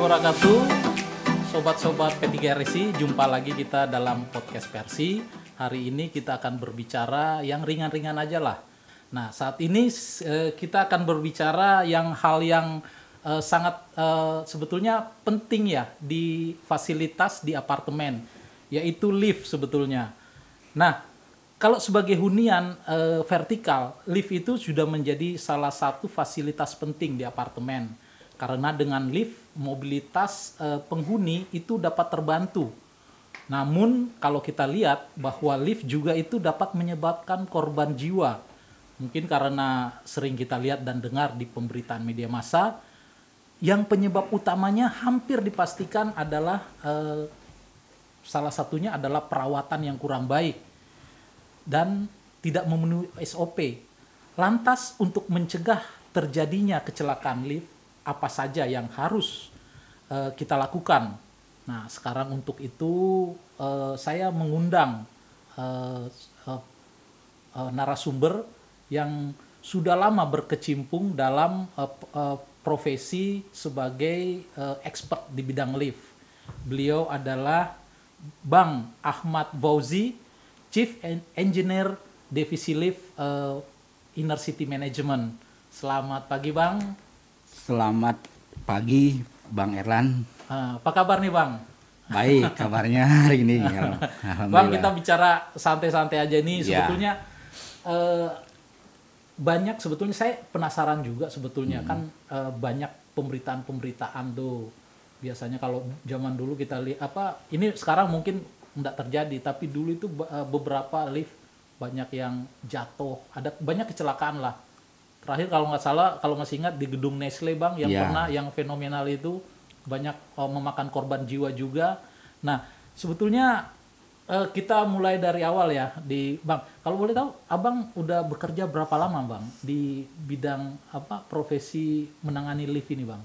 wabarakatuh. Sobat-sobat P3RSI, jumpa lagi kita dalam podcast Persi. Hari ini kita akan berbicara yang ringan-ringan aja lah. Nah, saat ini kita akan berbicara hal yang sangat sebetulnya penting ya di fasilitas di apartemen, yaitu lift sebetulnya. Nah, kalau sebagai hunian vertikal, lift itu sudah menjadi salah satu fasilitas penting di apartemen. Karena dengan lift, mobilitas penghuni itu dapat terbantu. Namun kalau kita lihat bahwa lift juga itu dapat menyebabkan korban jiwa. Mungkin karena sering kita lihat dan dengar di pemberitaan media massa, yang penyebab utamanya hampir dipastikan adalah salah satunya adalah perawatan yang kurang baik dan tidak memenuhi SOP. Lantas untuk mencegah terjadinya kecelakaan lift, apa saja yang harus kita lakukan? Nah, sekarang untuk itu saya mengundang narasumber yang sudah lama berkecimpung dalam profesi sebagai expert di bidang lift. Beliau adalah Bang Ahmad Fauzi, Chief Engineer Divisi Lift Inner City Management. Selamat pagi, Bang. Selamat pagi, Bang Erlan. Apa kabar nih, Bang? Baik, kabarnya hari ini. Bang, kita bicara santai-santai aja nih. Ya. Sebetulnya banyak, sebetulnya saya penasaran juga sebetulnya kan banyak pemberitaan tuh. Biasanya kalau zaman dulu kita lihat ini sekarang mungkin enggak terjadi, tapi dulu itu beberapa lift banyak yang jatuh, ada banyak kecelakaan lah. Terakhir kalau nggak salah, kalau masih ingat di gedung Nestle, Bang, yang pernah yang fenomenal itu banyak memakan korban jiwa juga. Nah, sebetulnya kita mulai dari awal ya, Bang. Kalau boleh tahu, Abang udah bekerja berapa lama, Bang, di bidang profesi menangani lift ini, Bang?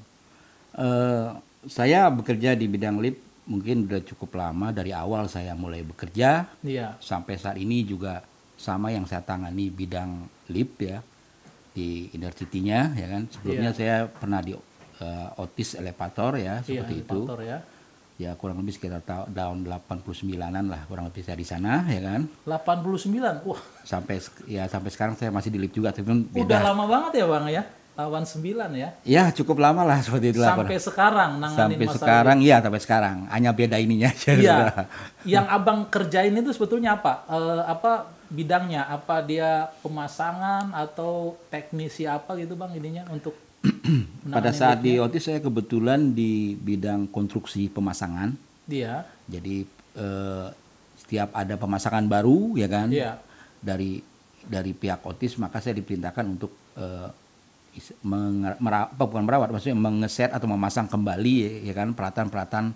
Saya bekerja di bidang lift mungkin udah cukup lama, dari awal saya mulai bekerja. Iya. Sampai saat ini juga sama yang saya tangani bidang lift ya, di Inner City-nya ya kan. Sebelumnya saya pernah di Otis Elevator ya, seperti elevator, itu. Ya. Ya kurang lebih sekitar tahun 89-an lah kurang lebih saya di sana ya kan. 89. Wah, Sampai sekarang saya masih di lift juga, tapi beda. Udah lama banget ya, Bang ya? 89 ya? Ya cukup lama lah seperti itu. Sampai sekarang nanganin sampai masalah sekarang lift. Ya sampai sekarang, hanya beda ininya aja. Iya. Yang Abang kerjain itu sebetulnya apa? Bidangnya? Apa dia pemasangan atau teknisi apa gitu, Bang, ininya untuk pada saat di Otis saya kebetulan di bidang konstruksi pemasangan. Iya. Jadi setiap ada pemasangan baru ya kan, dari pihak Otis, maka saya diperintahkan untuk bukan merawat, maksudnya mengeset atau memasang kembali ya kan peralatan-peralatan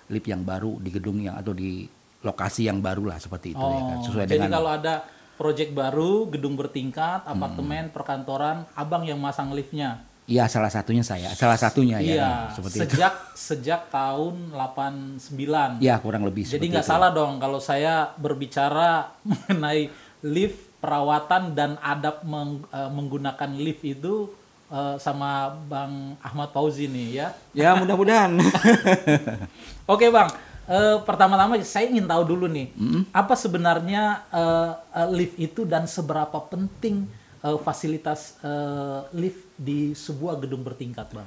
lift yang baru di gedung yang atau di lokasi yang baru lah, seperti itu ya kan. Sesuai jadi dengan, kalau ada proyek baru, gedung bertingkat, apartemen, perkantoran, Abang yang masang liftnya? Iya, salah satunya saya. Salah satunya ya. Seperti sejak tahun 89. Ya, kurang lebih seperti itu. Jadi nggak salah dong kalau saya berbicara mengenai lift, perawatan dan adab menggunakan lift itu sama Bang Ahmad Fauzi nih ya. Ya, mudah-mudahan. Oke, Bang. Pertama-tama saya ingin tahu dulu nih, apa sebenarnya lift itu dan seberapa penting fasilitas lift di sebuah gedung bertingkat, Bang?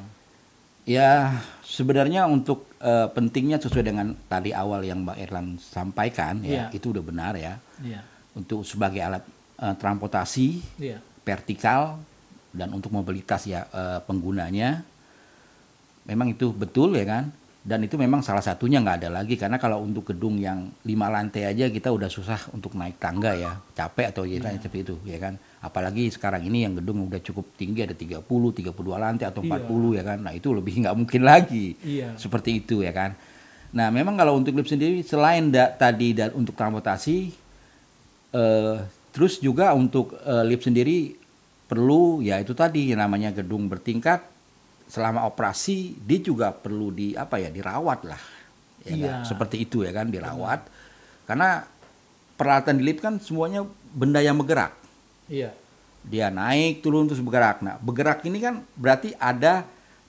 Ya, sebenarnya untuk pentingnya sesuai dengan tadi awal yang Mbak Erlan sampaikan ya, itu udah benar ya. Untuk sebagai alat transportasi vertikal dan untuk mobilitas ya penggunanya, memang itu betul ya kan. Dan itu memang salah satunya, nggak ada lagi, karena kalau untuk gedung yang 5 lantai aja kita udah susah untuk naik tangga ya, capek atau seperti itu ya kan. Apalagi sekarang ini yang gedung udah cukup tinggi, ada 32 lantai atau 40 ya kan. Nah itu lebih nggak mungkin lagi seperti itu ya kan. Nah memang kalau untuk lift sendiri, selain tadi untuk transportasi, terus juga untuk lift sendiri perlu ya itu tadi yang namanya gedung bertingkat. Selama operasi dia juga perlu dirawat lah ya, seperti itu ya kan, dirawat. Karena peralatan di lift kan semuanya benda yang bergerak. Dia naik turun terus bergerak. Nah bergerak ini kan berarti ada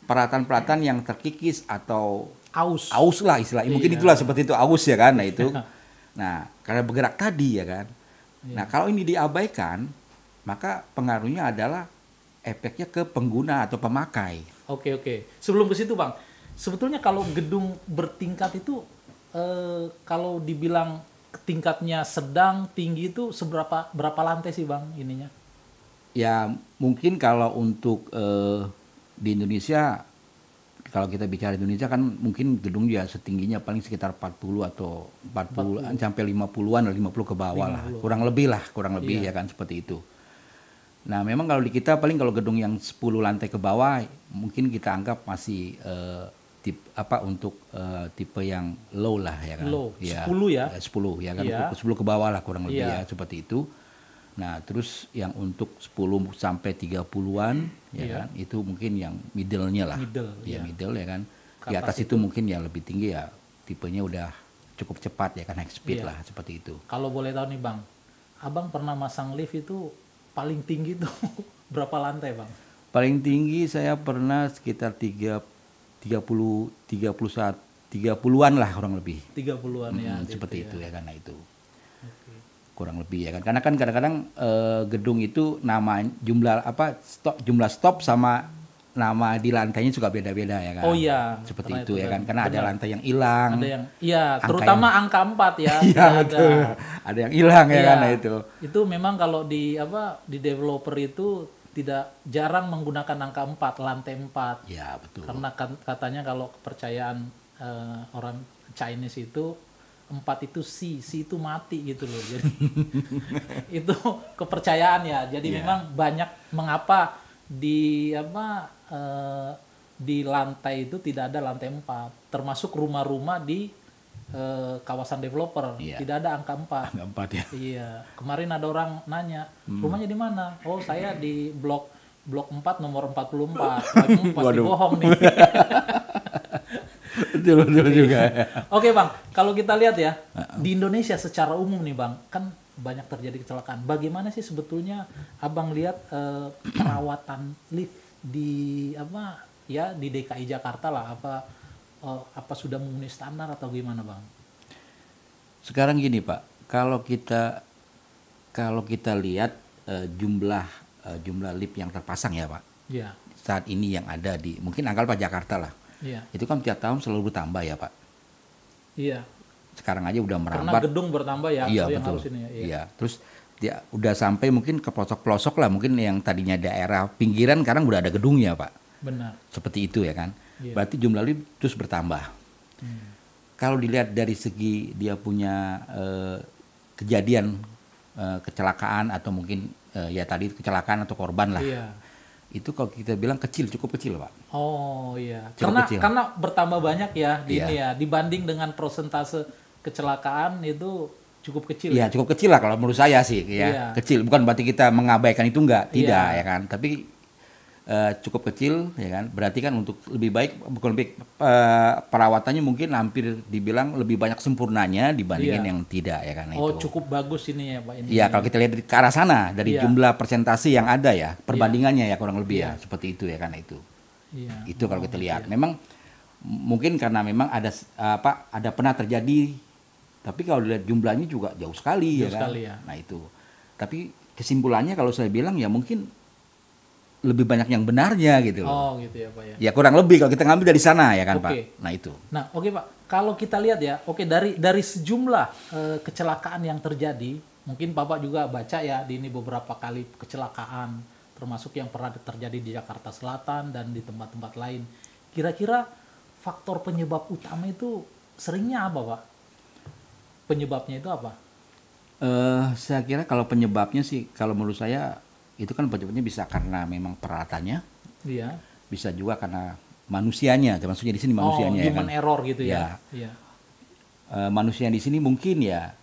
peralatan-peralatan yang terkikis atau aus lah istilahnya. Mungkin itulah seperti itu, aus ya kan. Nah itu. Nah, karena bergerak tadi ya kan. Nah, kalau ini diabaikan, maka pengaruhnya adalah efeknya ke pengguna atau pemakai. Oke. Sebelum ke situ, Bang. Sebetulnya kalau gedung bertingkat itu kalau dibilang tingkatnya sedang, tinggi itu berapa lantai sih, Bang, ininya? Ya, mungkin kalau untuk di Indonesia, kalau kita bicara Indonesia kan mungkin gedung ya setingginya paling sekitar 40 atau 40 sampai 50-an, 50 ke bawah 50. Lah. Kurang lebih ya kan seperti itu. Nah, memang kalau di kita paling kalau gedung yang 10 lantai ke bawah mungkin kita anggap masih tipe yang low lah ya kan. Low. Ya, 10 ya. 10 ya kan. 10 ke bawah lah kurang lebih ya seperti itu. Nah, terus yang untuk 10 sampai 30-an ya kan, itu mungkin yang middle-nya lah. Middle ya kan. Di atas itu mungkin yang lebih tinggi ya tipenya udah cukup cepat ya kan, high speed lah seperti itu. Kalau boleh tahu nih, Bang, Abang pernah masang lift itu paling tinggi tuh berapa lantai, Bang? Paling tinggi saya pernah sekitar 30-an lah kurang lebih. 30-an ya. Seperti itu ya karena itu. Kurang lebih ya kan, karena kan kadang-kadang gedung itu nama jumlah stop sama nama di lantainya juga beda-beda ya kan. Oh iya. Seperti itu ya kan, karena ada lantai yang hilang. Ada yang terutama angka 4 ya. Iya betul. Ada yang hilang ya kan, nah itu. Itu memang kalau di developer itu tidak jarang menggunakan angka 4, lantai 4. Iya betul. Karena katanya kalau kepercayaan orang Chinese itu 4 itu si itu mati gitu loh. Jadi itu kepercayaan ya. Jadi memang banyak mengapa di lantai itu tidak ada lantai 4. Termasuk rumah-rumah di kawasan developer tidak ada angka 4. Angka 4 ya. Iya. Kemarin ada orang nanya, "Rumahnya di mana?" "Oh, saya di blok 4 nomor 44." Pasti bohong nih. Betul juga. Oke, Bang, kalau kita lihat ya di Indonesia secara umum nih, Bang, kan banyak terjadi kecelakaan. Bagaimana sih sebetulnya Abang lihat perawatan lift di di DKI Jakarta lah, apa sudah memenuhi standar atau gimana, Bang? Sekarang gini, Pak, kalau kita lihat jumlah lift yang terpasang ya, Pak. Iya. Saat ini yang ada di mungkin anggaplah Jakarta lah. Iya. Itu kan tiap tahun selalu bertambah ya, Pak. Iya. Sekarang aja udah merambat. Karena gedung bertambah ya. Iya, betul. Iya. Terus dia udah sampai mungkin ke pelosok-pelosok lah, mungkin yang tadinya daerah pinggiran sekarang udah ada gedungnya, Pak. Benar. Seperti itu ya kan. Iya. Berarti jumlah lift terus bertambah. Kalau dilihat dari segi dia punya kejadian kecelakaan atau mungkin ya tadi kecelakaan atau korban lah. Iya. Itu kalau kita bilang cukup kecil, Pak. Oh iya. Kecil. Karena bertambah banyak ya ini ya, dibanding dengan persentase kecelakaan itu cukup kecil. Iya, cukup kecil lah kalau menurut saya sih ya. Kecil, bukan berarti kita mengabaikan itu tidak ya kan. Tapi cukup kecil ya kan. Berarti kan untuk lebih baik perawatannya mungkin hampir dibilang lebih banyak sempurnanya dibandingin yang tidak ya kan. Oh, itu cukup bagus ini ya, Pak. Iya, kalau kita lihat ke arah sana dari jumlah persentase yang ada ya, perbandingannya ya kurang lebih ya seperti itu ya kan itu. Iya. Itu kalau kita lihat. Memang mungkin karena memang ada pernah terjadi, tapi kalau dilihat jumlahnya juga jauh sekali ya kan. Nah itu. Tapi kesimpulannya kalau saya bilang ya mungkin lebih banyak yang benarnya gitu loh. Oh gitu ya, Pak ya. Ya kurang lebih kalau kita ngambil dari sana ya kan, Pak. Nah itu. Nah oke, Pak, kalau kita lihat ya, dari sejumlah kecelakaan yang terjadi, mungkin Bapak juga baca ya di ini beberapa kali kecelakaan, termasuk yang pernah terjadi di Jakarta Selatan dan di tempat-tempat lain. Kira-kira faktor penyebab utama itu seringnya apa, Pak? Penyebabnya itu apa? Saya kira kalau penyebabnya sih, kalau menurut saya itu kan penyebabnya bisa karena memang peralatannya, bisa juga karena manusianya, maksudnya di sini manusianya human error gitu ya. Manusia di sini mungkin ya,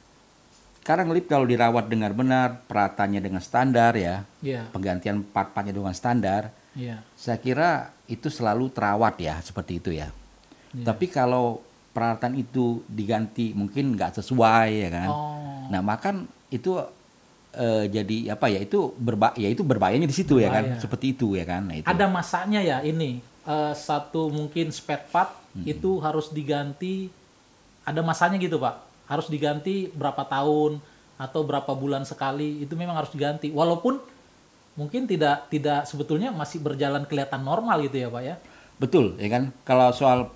sekarang lift kalau dirawat dengan benar, perawatannya dengan standar ya, penggantian part-partnya dengan standar, saya kira itu selalu terawat ya, seperti itu ya. Tapi kalau peralatan itu diganti mungkin nggak sesuai ya kan, nah maka itu jadi apa ya, itu itu berbahayanya di situ ya kan, seperti itu ya kan. Nah, itu. Ada masanya ya ini, satu mungkin spare part itu harus diganti, ada masanya gitu Pak, harus diganti berapa tahun atau berapa bulan sekali, itu memang harus diganti, walaupun mungkin tidak sebetulnya masih berjalan kelihatan normal gitu ya Pak ya. Betul ya kan, kalau soal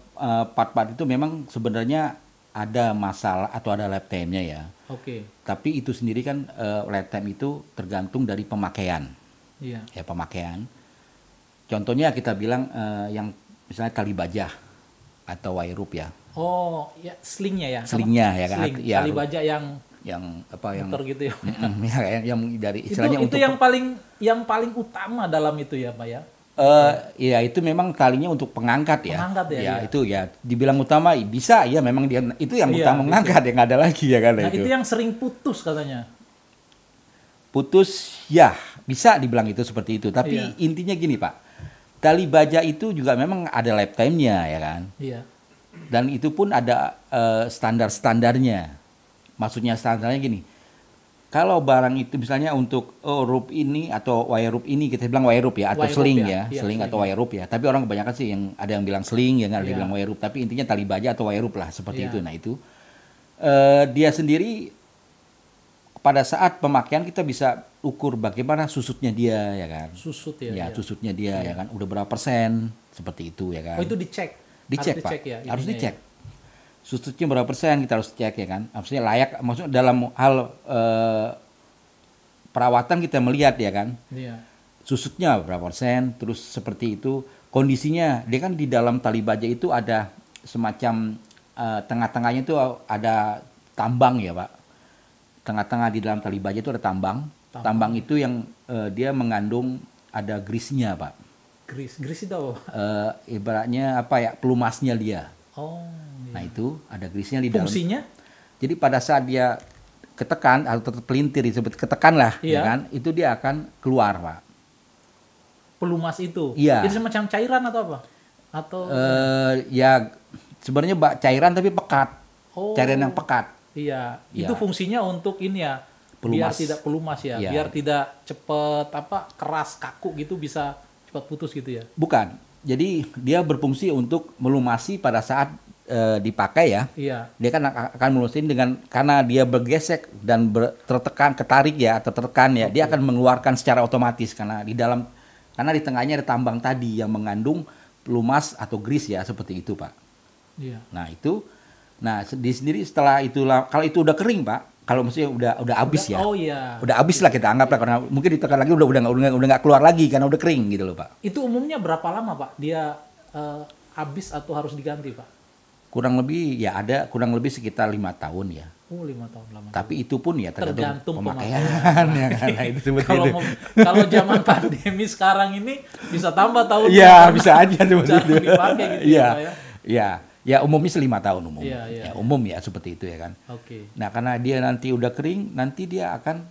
part-part itu memang sebenarnya ada masalah atau ada lifetime-nya ya. Oke. Tapi itu sendiri kan lifetime itu tergantung dari pemakaian. Iya. Ya pemakaian. Contohnya kita bilang yang misalnya tali baja atau wire rope ya. Oh, ya slingnya ya. Slingnya ya kan. Sling, tali baja yang apa yang gitu ya. yang dari istilahnya itu yang paling utama dalam itu ya Pak ya. Ya itu memang talinya untuk pengangkat ya. Pengangkat ya. Ya itu ya dibilang utama bisa ya, memang dia itu yang utama mengangkat ya, nggak ada lagi ya kan. Nah itu yang sering putus katanya. Putus ya bisa dibilang itu seperti itu. Tapi intinya gini Pak, tali baja itu juga memang ada lifetime-nya ya kan. Iya. Dan itu pun ada standar-standarnya. Maksudnya standarnya gini. Kalau barang itu misalnya untuk rope ini atau wire rope ini, kita bilang wire rope ya, atau sling ya, sling atau wire rope ya. Tapi orang kebanyakan sih yang ada yang bilang sling, yang ada yang bilang wire rope. Tapi intinya tali baja atau wire rope lah, seperti itu. Nah itu dia sendiri pada saat pemakaian kita bisa ukur bagaimana susutnya dia ya kan. Susut ya. Ya susutnya dia ya kan. Udah berapa persen seperti itu ya kan. Oh itu dicek. Dicek Pak. Ya, harus dicek. Susutnya berapa persen kita harus cek ya kan. Maksudnya layak, maksudnya dalam hal perawatan kita melihat ya kan. Iya. Susutnya berapa persen, terus seperti itu kondisinya. Dia kan di dalam tali baja itu ada semacam tengah-tengahnya itu ada tambang ya Pak. Tengah-tengah di dalam tali baja itu ada tambang. Tambang itu yang dia mengandung ada grease-nya Pak. Grease itu apa? Ibaratnya apa ya, pelumasnya dia. Oh. Nah itu ada grease-nya di dalam. Fungsinya? Jadi pada saat dia ketekan atau terpelintir disebut ketekan lah, ya kan? Itu dia akan keluar Pak. Pelumas itu? Iya. Itu semacam cairan atau apa? Atau? Ya sebenarnya cairan tapi pekat. Oh. Cairan yang pekat. Iya. Itu fungsinya untuk ini ya. Pelumas. Biar tidak pelumas ya. Biar tidak cepet keras kaku gitu, bisa cepat putus gitu ya. Bukan. Jadi dia berfungsi untuk melumasi pada saat dipakai ya. Iya. Dia kan akan melumasin karena dia bergesek dan tertekan, ketarik ya atau tertekan ya. Dia akan mengeluarkan secara otomatis karena di tengahnya ada tambang tadi yang mengandung pelumas atau grease ya, seperti itu Pak. Iya. Nah di sendiri setelah itu, kalau itu udah kering Pak, kalau maksudnya udah habis ya. Oh iya. Udah habis lah kita anggap lah, karena mungkin ditekan lagi udah nggak keluar lagi karena udah kering gitu loh Pak. Itu umumnya berapa lama Pak dia habis atau harus diganti Pak? Kurang lebih sekitar 5 tahun ya. Oh 5 tahun lama. Tapi itu pun ya tergantung pemakaian ya kan. Nah, itu kalau zaman pandemi sekarang ini bisa tambah tahun. Iya bisa aja seperti itu. Dipakai gitu ya Pak ya. Iya. Ya umumnya 5 tahun umum. Iya. Umum ya seperti itu ya kan. Oke. Nah karena dia nanti udah kering, nanti dia akan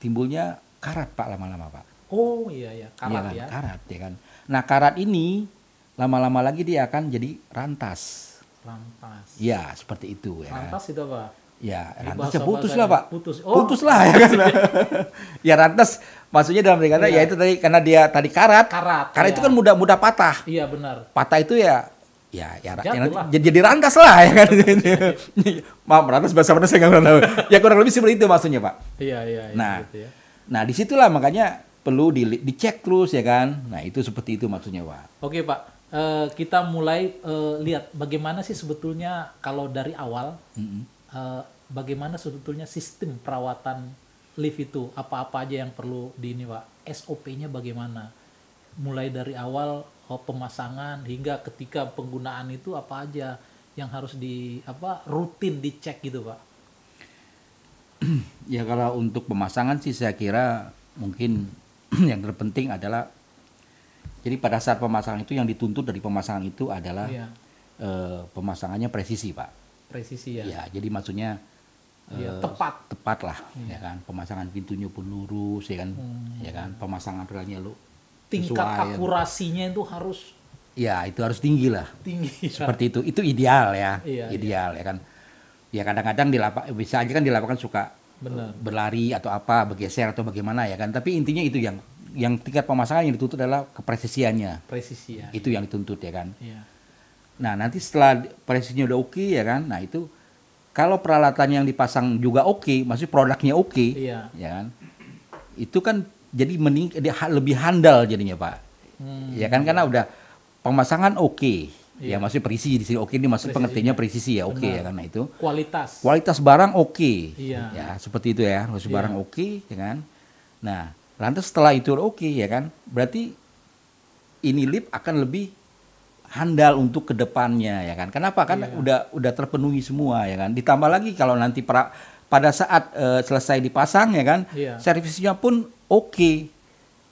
timbulnya karat Pak lama-lama Pak. Oh iya karat ya. Karat ya kan. Nah karat ini lama-lama lagi dia akan jadi rantas. Ya seperti itu ya. Rantas itu apa? Ya rantasnya putus lah Pak. Putus lah ya kan. Ya rantas maksudnya dalam kata ya itu tadi karena dia tadi karat. Karat itu kan mudah patah. Iya benar. Patah itu ya jadi rantas lah ya kan. Maaf, rantas bahasa mana saya nggak tahu. Ya kurang lebih seperti itu maksudnya Pak. Iya. Nah, gitu ya. Nah disitulah makanya perlu dicek terus ya kan. Nah itu seperti itu maksudnya Pak. Oke Pak. Kita mulai lihat bagaimana sih sebetulnya kalau dari awal bagaimana sebetulnya sistem perawatan lift itu, apa-apa aja yang perlu Pak, SOP-nya bagaimana mulai dari awal pemasangan hingga ketika penggunaan itu apa aja yang harus rutin dicek gitu Pak. Ya kalau untuk pemasangan sih saya kira mungkin yang terpenting adalah, jadi pada saat pemasangan itu yang dituntut dari pemasangan itu adalah pemasangannya presisi Pak. Presisi ya. Ya jadi maksudnya tepat lah ya kan. Pemasangan pintunya pun lurus ya kan. Ya kan, pemasangan relnya tingkat akurasinya itu harus. Ya itu harus tinggi lah. Tinggi. Seperti itu ideal ya. Iya, ideal ya kan. Ya kadang-kadang bisa aja kan di lapangan suka berlari atau apa, bergeser atau bagaimana ya kan. Tapi intinya itu yang tingkat pemasangan yang dituntut adalah kepresisiannya. Presisi ya. Itu yang dituntut ya kan. Iya. Nah, nanti setelah presisinya udah oke ya kan. Nah, itu kalau peralatan yang dipasang juga oke, maksudnya produknya oke, ya kan. Itu kan jadi lebih handal jadinya, Pak. Ya kan, karena udah pemasangan oke. Ya maksudnya presisi di sini oke, ini maksud pengertiannya presisi ya oke ya karena itu. Kualitas barang oke. Ya, seperti itu ya. Kualitas barang oke ya kan. Nah, lantas setelah itu oke ya kan, berarti ini lip akan lebih handal untuk kedepannya ya kan. Kenapa? Karena udah terpenuhi semua ya kan. Ditambah lagi kalau nanti pada saat selesai dipasang ya kan, servisnya pun oke.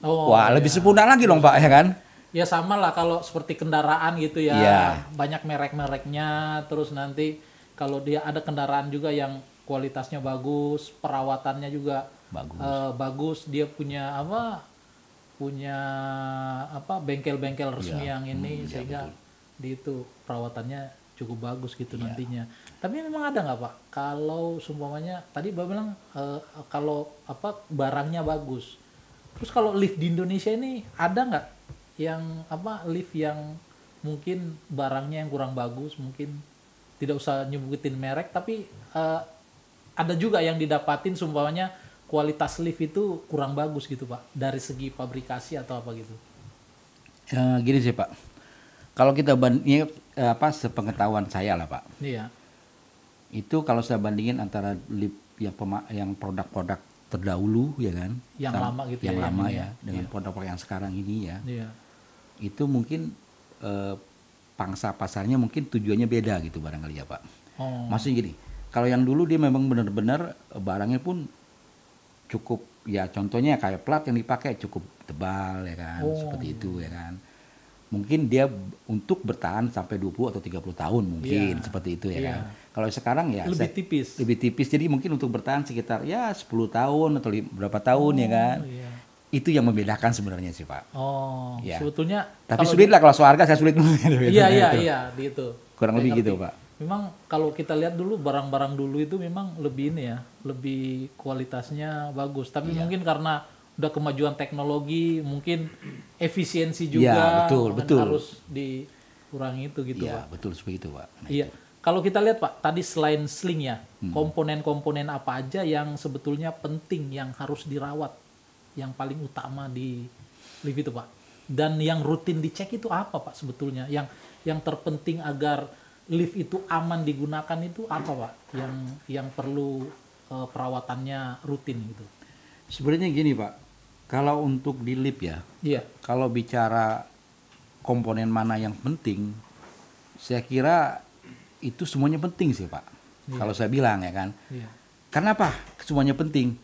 Wah, lebih sempurna lagi dong Pak ya kan. Ya sama lah kalau seperti kendaraan gitu ya, banyak merek-mereknya, terus nanti kalau dia ada kendaraan juga yang kualitasnya bagus, perawatannya juga bagus, dia punya bengkel-bengkel resmi yang ini sehingga di itu perawatannya cukup bagus gitu nantinya. Tapi memang ada nggak Pak kalau seumpamanya tadi Bapak bilang kalau barangnya bagus, terus kalau lift di Indonesia ini ada nggak yang lift yang mungkin barangnya yang kurang bagus, mungkin tidak usah nyebutin merek, tapi ada juga yang didapatin seumpamanya kualitas lift itu kurang bagus gitu Pak, dari segi pabrikasi atau apa gitu. Gini sih Pak, kalau kita bandingin sepengetahuan saya lah Pak. Iya. Itu kalau saya bandingin antara lift yang produk-produk terdahulu ya kan, yang lama gitu yang lama ya dengan produk yang sekarang ini ya. Iya. Itu mungkin pangsa pasarnya mungkin tujuannya beda gitu barangkali ya Pak. Maksudnya gini, kalau yang dulu dia memang benar-benar barangnya pun cukup ya, contohnya kayak plat yang dipakai cukup tebal ya kan, seperti itu ya kan. Mungkin dia untuk bertahan sampai 20 atau 30 tahun mungkin seperti itu ya kan. Kalau sekarang ya lebih tipis. Jadi mungkin untuk bertahan sekitar ya 10 tahun atau berapa tahun ya kan. Itu yang membedakan sebenarnya sih Pak. Sebetulnya. Tapi sulit lah kalau soal harga saya sulit. Iya, di itu. Kurang lebih gitu Pak. Memang kalau kita lihat dulu barang-barang dulu itu memang lebih ini ya, lebih kualitasnya bagus. Tapi mungkin karena udah kemajuan teknologi, mungkin efisiensi juga betul. harus dikurangi itu gitu Pak. Iya, betul seperti itu Pak. Nah, iya. Kalau kita lihat Pak, tadi selain sling ya, komponen-komponen apa aja yang sebetulnya penting yang harus dirawat, yang paling utama di lift itu Pak, dan yang rutin dicek itu apa Pak sebetulnya, yang terpenting agar lift itu aman digunakan itu apa Pak, yang perlu perawatannya rutin gitu? Sebenarnya gini Pak, kalau untuk di lift ya, kalau bicara komponen mana yang penting, saya kira itu semuanya penting sih Pak. Kalau saya bilang ya kan, karena apa semuanya penting?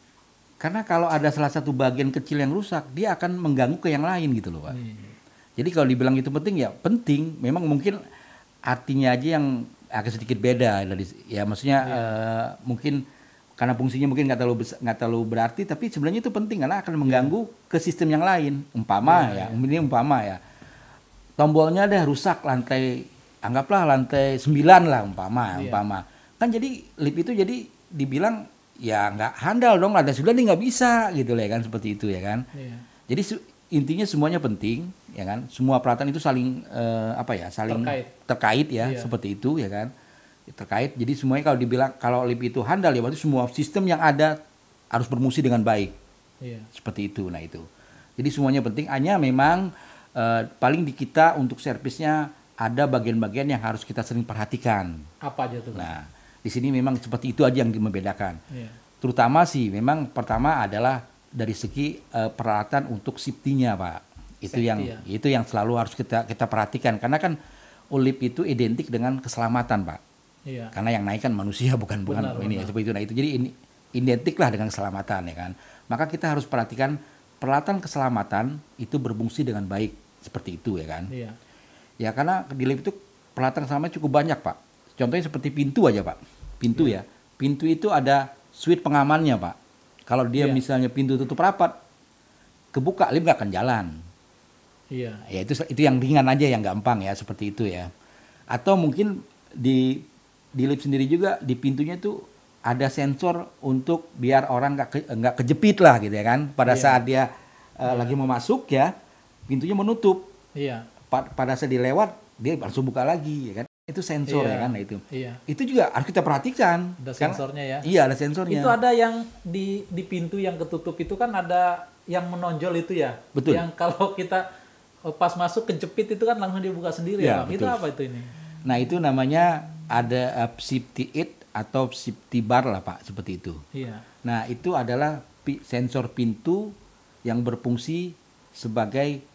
Karena kalau ada salah satu bagian kecil yang rusak, dia akan mengganggu ke yang lain gitu loh Pak. Jadi kalau dibilang itu penting ya penting. Memang mungkin artinya aja yang agak sedikit beda. Ya maksudnya mungkin karena fungsinya mungkin nggak terlalu berarti, tapi sebenarnya itu penting karena akan mengganggu ke sistem yang lain. Umpama ya, tombolnya ada rusak anggaplah lantai 9 lah umpama. Kan jadi lift itu jadi dibilang ya nggak handal dong, lantai 9 ini nggak bisa gitu lah kan, seperti itu ya kan. Jadi intinya semuanya penting ya kan, semua peralatan itu saling saling terkait ya, seperti itu ya kan, terkait. Jadi semuanya kalau dibilang kalau lift itu handal ya berarti semua sistem yang ada harus berfungsi dengan baik, seperti itu. Nah itu jadi semuanya penting, hanya memang paling di kita untuk servisnya ada bagian-bagian yang harus kita sering perhatikan. Apa aja tuh? Nah di sini memang seperti itu aja yang membedakan. Terutama sih memang pertama adalah dari segi peralatan untuk safety-nya Pak. Itu yang selalu harus kita perhatikan, karena kan lift itu identik dengan keselamatan Pak. Karena yang naik kan manusia bukan ini ya, seperti itu. Nah itu jadi identik lah dengan keselamatan ya kan. Maka kita harus perhatikan peralatan keselamatan itu berfungsi dengan baik, seperti itu ya kan. Ya karena di lift itu peralatan keselamatan cukup banyak Pak. Contohnya seperti pintu aja Pak. Pintu ya. Pintu itu ada switch pengamannya Pak. Kalau dia misalnya pintu tutup rapat, kebuka, lift nggak akan jalan. Ya itu yang ringan aja, yang gampang ya, seperti itu ya. Atau mungkin di lift sendiri juga di pintunya tuh ada sensor untuk biar orang nggak kejepit lah gitu ya kan. Pada saat dia lagi mau masuk ya, pintunya menutup. Iya. Pada saat dilewat dia langsung buka lagi ya kan. Itu sensor ya kan. Nah, itu. Itu juga harus kita perhatikan. Ada sensornya ya. Iya, ada sensornya. Itu ada yang di pintu yang ketutup itu kan ada yang menonjol itu ya. Betul. Yang kalau kita pas masuk kejepit itu kan langsung dia buka sendiri ya. Itu apa itu ini? Nah, itu namanya ada safety aid atau safety bar lah Pak, seperti itu. Iya. Nah, itu adalah sensor pintu yang berfungsi sebagai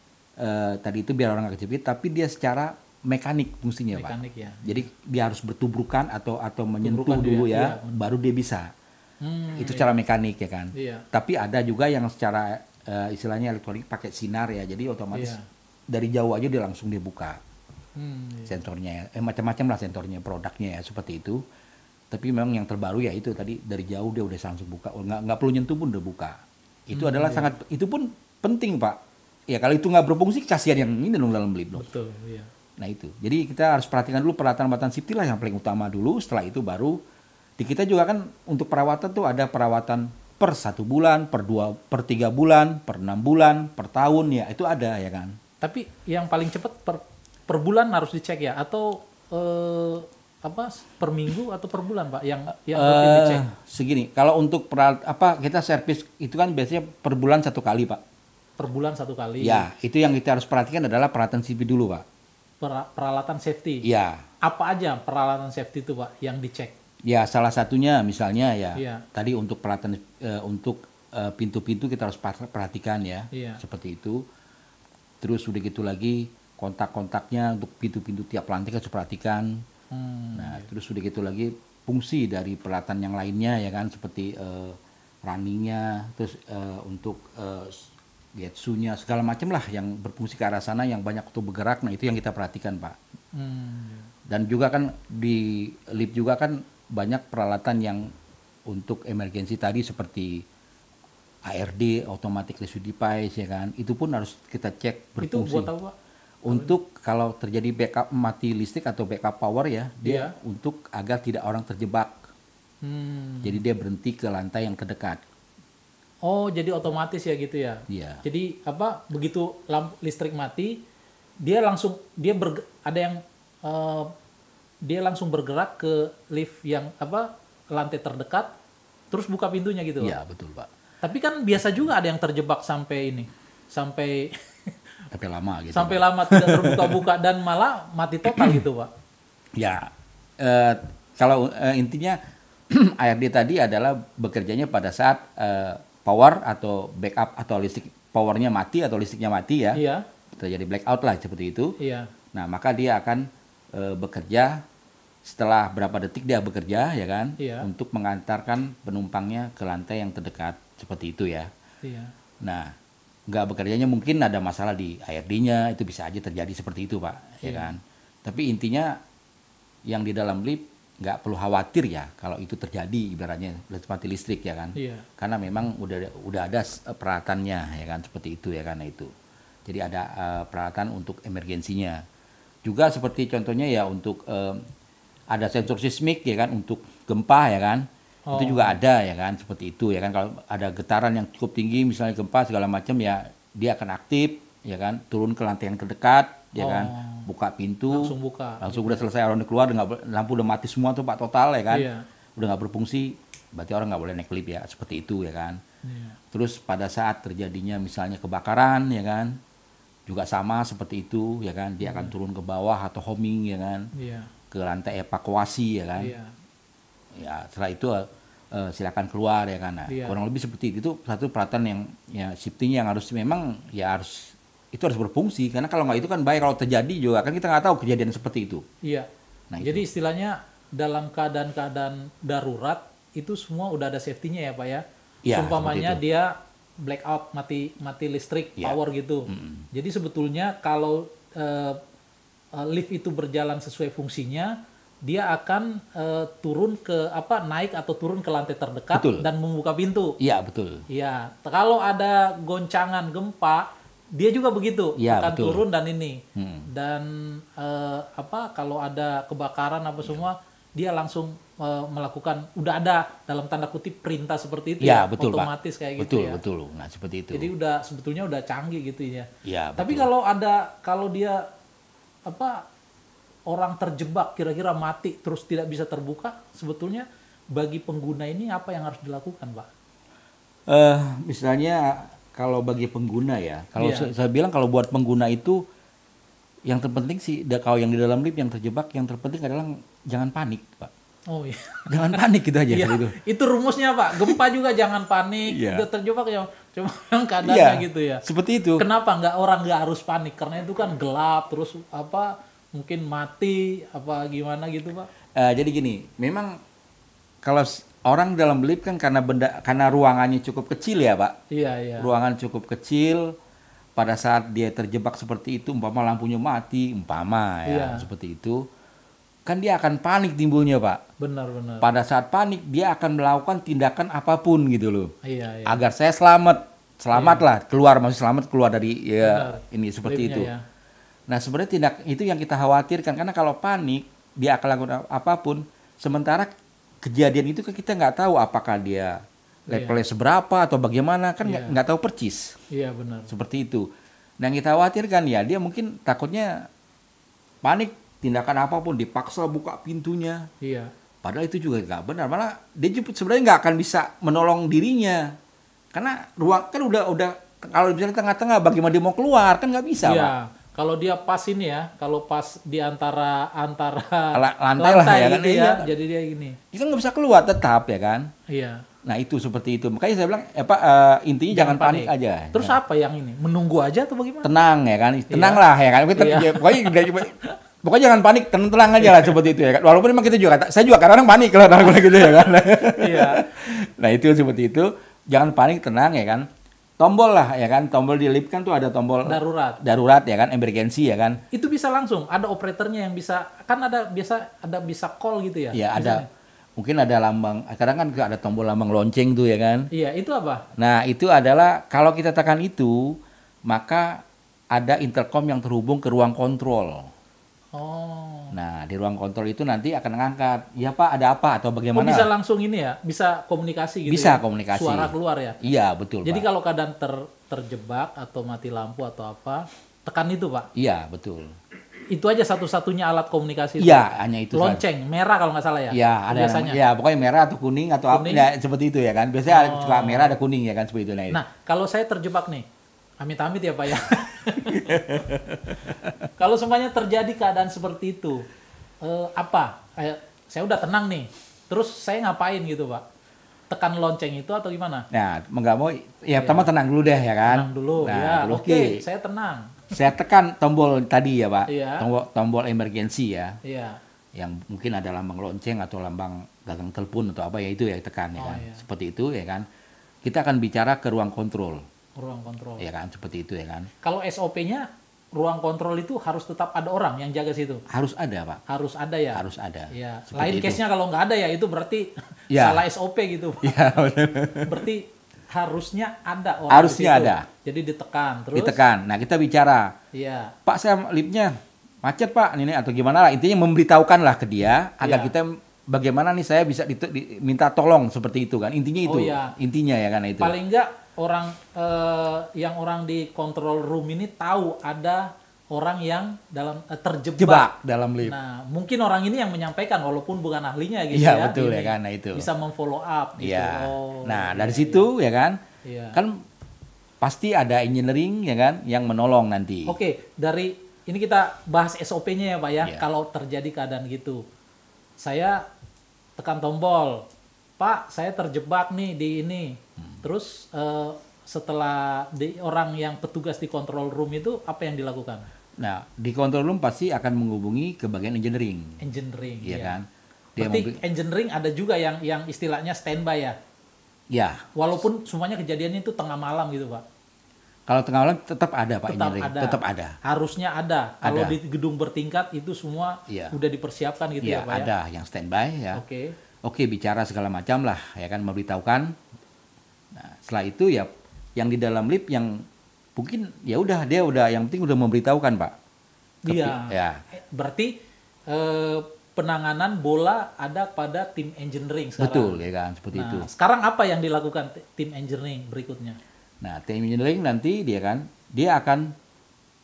tadi itu biar orang nggak kejepit, tapi dia secara mekanik fungsinya Mekanik, Pak. Ya. Jadi dia harus bertubrukan atau menyentuh dulu ya, baru dia bisa. Itu secara mekanik ya kan. Iya. Tapi ada juga yang secara istilahnya elektronik pakai sinar ya, jadi otomatis dari jauh aja dia langsung dibuka. Sensornya, macam-macam lah sensornya, produknya ya seperti itu. Tapi memang yang terbaru ya itu tadi dari jauh dia udah langsung buka, nggak perlu nyentuh pun udah buka. Itu adalah sangat, itu pun penting Pak. Ya kalau itu nggak berfungsi kasihan yang ini dong dalam lift dong. Betul. Iya. Nah itu, jadi kita harus perhatikan dulu peralatan-peralatan safety lah yang paling utama dulu. Setelah itu baru di kita juga kan untuk perawatan tuh ada perawatan per 1 bulan, per 3 bulan, per 6 bulan, per tahun ya itu ada ya kan. Tapi yang paling cepat per bulan harus dicek ya atau per minggu atau per bulan Pak yang rutin dicek? Segini, kalau untuk kita servis itu kan biasanya per bulan 1 kali Pak. Per bulan 1 kali. Ya, itu yang kita harus perhatikan adalah peralatan safety dulu Pak. Peralatan safety. Iya. Apa aja peralatan safety itu Pak yang dicek? Ya salah satunya misalnya ya tadi untuk peralatan untuk pintu-pintu kita harus perhatikan ya seperti itu. Terus udah gitu lagi kontak-kontaknya untuk pintu-pintu tiap lantai harus perhatikan. Nah terus udah gitu lagi fungsi dari peralatan yang lainnya ya kan seperti runningnya, terus untuk getsunya segala macam lah yang berfungsi ke arah sana yang banyak untuk bergerak. Nah itu yang kita perhatikan Pak. Dan juga kan di lift juga kan banyak peralatan yang untuk emergensi tadi seperti ARD, automatic rescue device ya kan. Itu pun harus kita cek berfungsi. Itu buat apa Pak? Untuk kalau terjadi backup mati listrik atau backup power ya, dia untuk agar tidak orang terjebak. Jadi dia berhenti ke lantai yang terdekat. Oh, jadi otomatis ya gitu ya? Iya. Jadi begitu listrik mati, dia langsung dia langsung bergerak ke lift yang lantai terdekat, terus buka pintunya gitu. Iya betul Pak. Tapi kan biasa juga ada yang terjebak sampai lama gitu. Sampai lama tidak terbuka-buka dan malah mati total gitu Pak. Ya, kalau intinya ARD tadi adalah bekerjanya pada saat power atau backup atau listrik powernya mati atau listriknya mati ya. Iya. Terjadi blackout lah seperti itu. Iya. Nah maka dia akan bekerja setelah berapa detik dia bekerja ya kan untuk mengantarkan penumpangnya ke lantai yang terdekat seperti itu ya. Iya. Nah nggak bekerjanya mungkin ada masalah di ARD-nya, itu bisa aja terjadi seperti itu Pak ya kan. Tapi intinya yang di dalam lift nggak perlu khawatir ya kalau itu terjadi ibaratnya mati listrik ya kan. Karena memang udah ada peralatannya ya kan seperti itu ya karena itu. Jadi ada peralatan untuk emergensinya. Juga seperti contohnya ya untuk ada sensor seismik ya kan untuk gempa ya kan. Itu juga ada ya kan seperti itu ya kan. Kalau ada getaran yang cukup tinggi misalnya gempa segala macam ya dia akan aktif ya kan, turun ke lantai yang terdekat ya kan, buka pintu langsung udah selesai orang udah keluar, lampu udah mati semua tuh Pak total ya kan. Udah nggak berfungsi, berarti orang nggak boleh naik lift ya seperti itu ya kan. Terus pada saat terjadinya misalnya kebakaran ya kan juga sama seperti itu ya kan, dia akan turun ke bawah atau homing ya kan, ke lantai evakuasi ya kan. Ya setelah itu silakan keluar ya kan. Nah, kurang lebih seperti itu satu peralatan yang ya safety-nya yang harus memang ya harus itu harus berfungsi, karena kalau nggak itu kan bahaya kalau terjadi juga kan kita nggak tahu kejadian seperti itu. Iya. Nah, jadi istilahnya dalam keadaan darurat itu semua udah ada safety-nya ya Pak ya. Umpamanya dia blackout, mati listrik, power gitu. Jadi sebetulnya kalau lift itu berjalan sesuai fungsinya, dia akan naik atau turun ke lantai terdekat dan membuka pintu. Iya betul. Iya. Kalau ada goncangan gempa, dia juga begitu akan turun dan ini. Dan kalau ada kebakaran apa semua, dia langsung melakukan, udah ada dalam tanda kutip perintah seperti itu ya, betul, otomatis Pak. kayak betul, gitu ya. Betul, nah seperti itu. Jadi sebetulnya udah canggih gitu ya. Ya, tapi betul. kalau dia orang terjebak kira-kira mati terus tidak bisa terbuka, sebetulnya bagi pengguna ini apa yang harus dilakukan, Pak? Misalnya kalau bagi pengguna ya, kalau saya bilang kalau buat pengguna itu yang terpenting sih, kalau yang di dalam lift yang terjebak, yang terpenting adalah jangan panik, Pak. Oh iya. Jangan panik gitu aja. Iya, gitu. itu rumusnya, Pak. Gempa juga jangan panik. Udah terjebak ya, cuma yang keadaannya gitu ya. Seperti itu. Kenapa orang nggak harus panik? Karena itu kan gelap, terus mungkin mati, gimana gitu, Pak? Jadi gini, memang kalau orang dalam lift kan karena ruangannya cukup kecil ya, Pak. Iya. Ruangan cukup kecil. Pada saat dia terjebak seperti itu, umpama lampunya mati, seperti itu, kan dia akan panik timbulnya, Pak. Benar. Pada saat panik, dia akan melakukan tindakan apapun gitu loh. Iya. Agar saya selamatlah, masih selamat keluar dari ini seperti itu. Ya. Nah, sebenarnya tindak itu yang kita khawatirkan, karena kalau panik, dia akan lakukan apapun. Sementara kejadian itu kan kita nggak tahu apakah dia levelnya seberapa atau bagaimana, kan nggak tahu percis. Iya, benar. Seperti itu. Nah, yang kita khawatirkan ya dia mungkin takutnya panik, tindakan apapun, dipaksa buka pintunya. Iya. Padahal itu juga nggak benar. Malah dia sebenarnya nggak akan bisa menolong dirinya. Karena ruang kan udah kalau misalnya tengah-tengah bagaimana dia mau keluar, kan nggak bisa, Pak. Kalau dia pas ini ya, kalau pas di antara lantai lah ya kan, gitu jadi dia gini. Dia kan nggak bisa keluar tetap ya kan. Iya. Nah itu seperti itu. Makanya saya bilang intinya jangan panik aja. Terus apa yang ini? Menunggu aja atau bagaimana? Tenang ya kan. Tenanglah ya kan. Pokoknya jangan panik, tenang aja lah seperti itu ya kan. Walaupun memang saya juga kadang-kadang panik kalau gitu ya kan. Iya. Nah itu seperti itu. Jangan panik, tenang ya kan. Tombol lah ya kan. Tombol di lift kan tuh ada tombol darurat ya kan, emergency ya kan. Itu bisa langsung. Ada operatornya yang bisa, kan bisa call gitu ya. Iya, ada. Mungkin ada lambang, kadang kan ada tombol lambang lonceng tuh ya kan. Iya, itu apa? Nah, itu adalah kalau kita tekan itu, maka ada intercom yang terhubung ke ruang kontrol. Oh. Nah, di ruang kontrol itu nanti akan ngangkat, "Iya Pak, ada apa?" atau bagaimana. Bisa langsung ini ya? Bisa komunikasi gitu bisa ya? Komunikasi. Suara keluar ya? Iya, betul, Jadi Pak. kalau keadaan terjebak atau mati lampu atau apa, tekan itu, Pak? Iya, betul. Itu aja satu-satunya alat komunikasi. Iya, hanya itu. Lonceng, merah kalau nggak salah ya? Iya, ada biasanya. Ya, pokoknya merah atau kuning atau apa, ya, seperti itu ya kan. Biasanya ada suka merah, ada kuning ya kan, seperti itu. Nah, kalau saya terjebak nih, amit-amit ya Pak ya. Kalau semuanya terjadi keadaan seperti itu, saya udah tenang nih, terus saya ngapain gitu Pak? Tekan lonceng itu atau gimana? Nah, nggak mau, ya pertama tenang dulu deh ya kan. Tenang dulu, nah, oke, saya tenang. Saya tekan tombol tadi ya Pak, Iya. tombol emergency ya. Iya. Yang mungkin ada lambang lonceng atau lambang gagang telepon atau apa ya, itu ya tekan ya kan. Iya. Seperti itu ya kan. Kita akan bicara ke ruang kontrol. Ruang kontrol. Ya kan, seperti itu ya kan. Kalau SOP-nya ruang kontrol itu harus tetap ada orang yang jaga situ. Harus ada Pak. Harus ada ya. Harus ada. Iya. Lain case-nya kalau nggak ada ya itu berarti salah SOP gitu. Iya. Berarti harusnya ada orang. Harusnya ada. Jadi ditekan terus. Ditekan. Nah kita bicara. Iya. Pak, saya liftnya macet Pak, ini atau gimana lah. Intinya memberitahukanlah ke dia agar kita bagaimana nih saya bisa minta tolong seperti itu kan. Intinya itu. Intinya ya kan itu. Paling enggak orang di control room ini tahu ada orang yang terjebak dalam lift. Nah, mungkin orang ini yang menyampaikan walaupun bukan ahlinya gitu ya. Iya, ini betul ya kan, nah itu. Bisa memfollow up gitu. Iya. Dari situ ya kan. Iya. Kan pasti ada engineering ya kan yang menolong nanti. Oke, dari ini kita bahas SOP-nya ya Pak ya. Iya. Kalau terjadi keadaan gitu. Saya tekan tombol. Pak, saya terjebak nih di ini. Terus setelah orang yang petugas di control room itu apa yang dilakukan? Nah, di control room pasti akan menghubungi ke bagian engineering. Engineering, iya kan. Berarti engineering ada juga yang istilahnya standby ya? Ya. Walaupun semuanya kejadiannya itu tengah malam gitu Pak? Kalau tengah malam tetap ada Pak engineering. Tetap ada. Harusnya ada. Kalau di gedung bertingkat itu semua udah dipersiapkan gitu ya Pak ya? Ada yang standby ya. Oke, bicara segala macam lah ya kan, memberitahukan. Nah, setelah itu ya yang di dalam lift yang mungkin ya udah yang penting udah memberitahukan Pak. Iya. Ya. Berarti penanganan bola ada pada tim engineering sekarang. Betul ya kan, seperti itu. Sekarang apa yang dilakukan tim engineering berikutnya? Nah, tim engineering nanti dia akan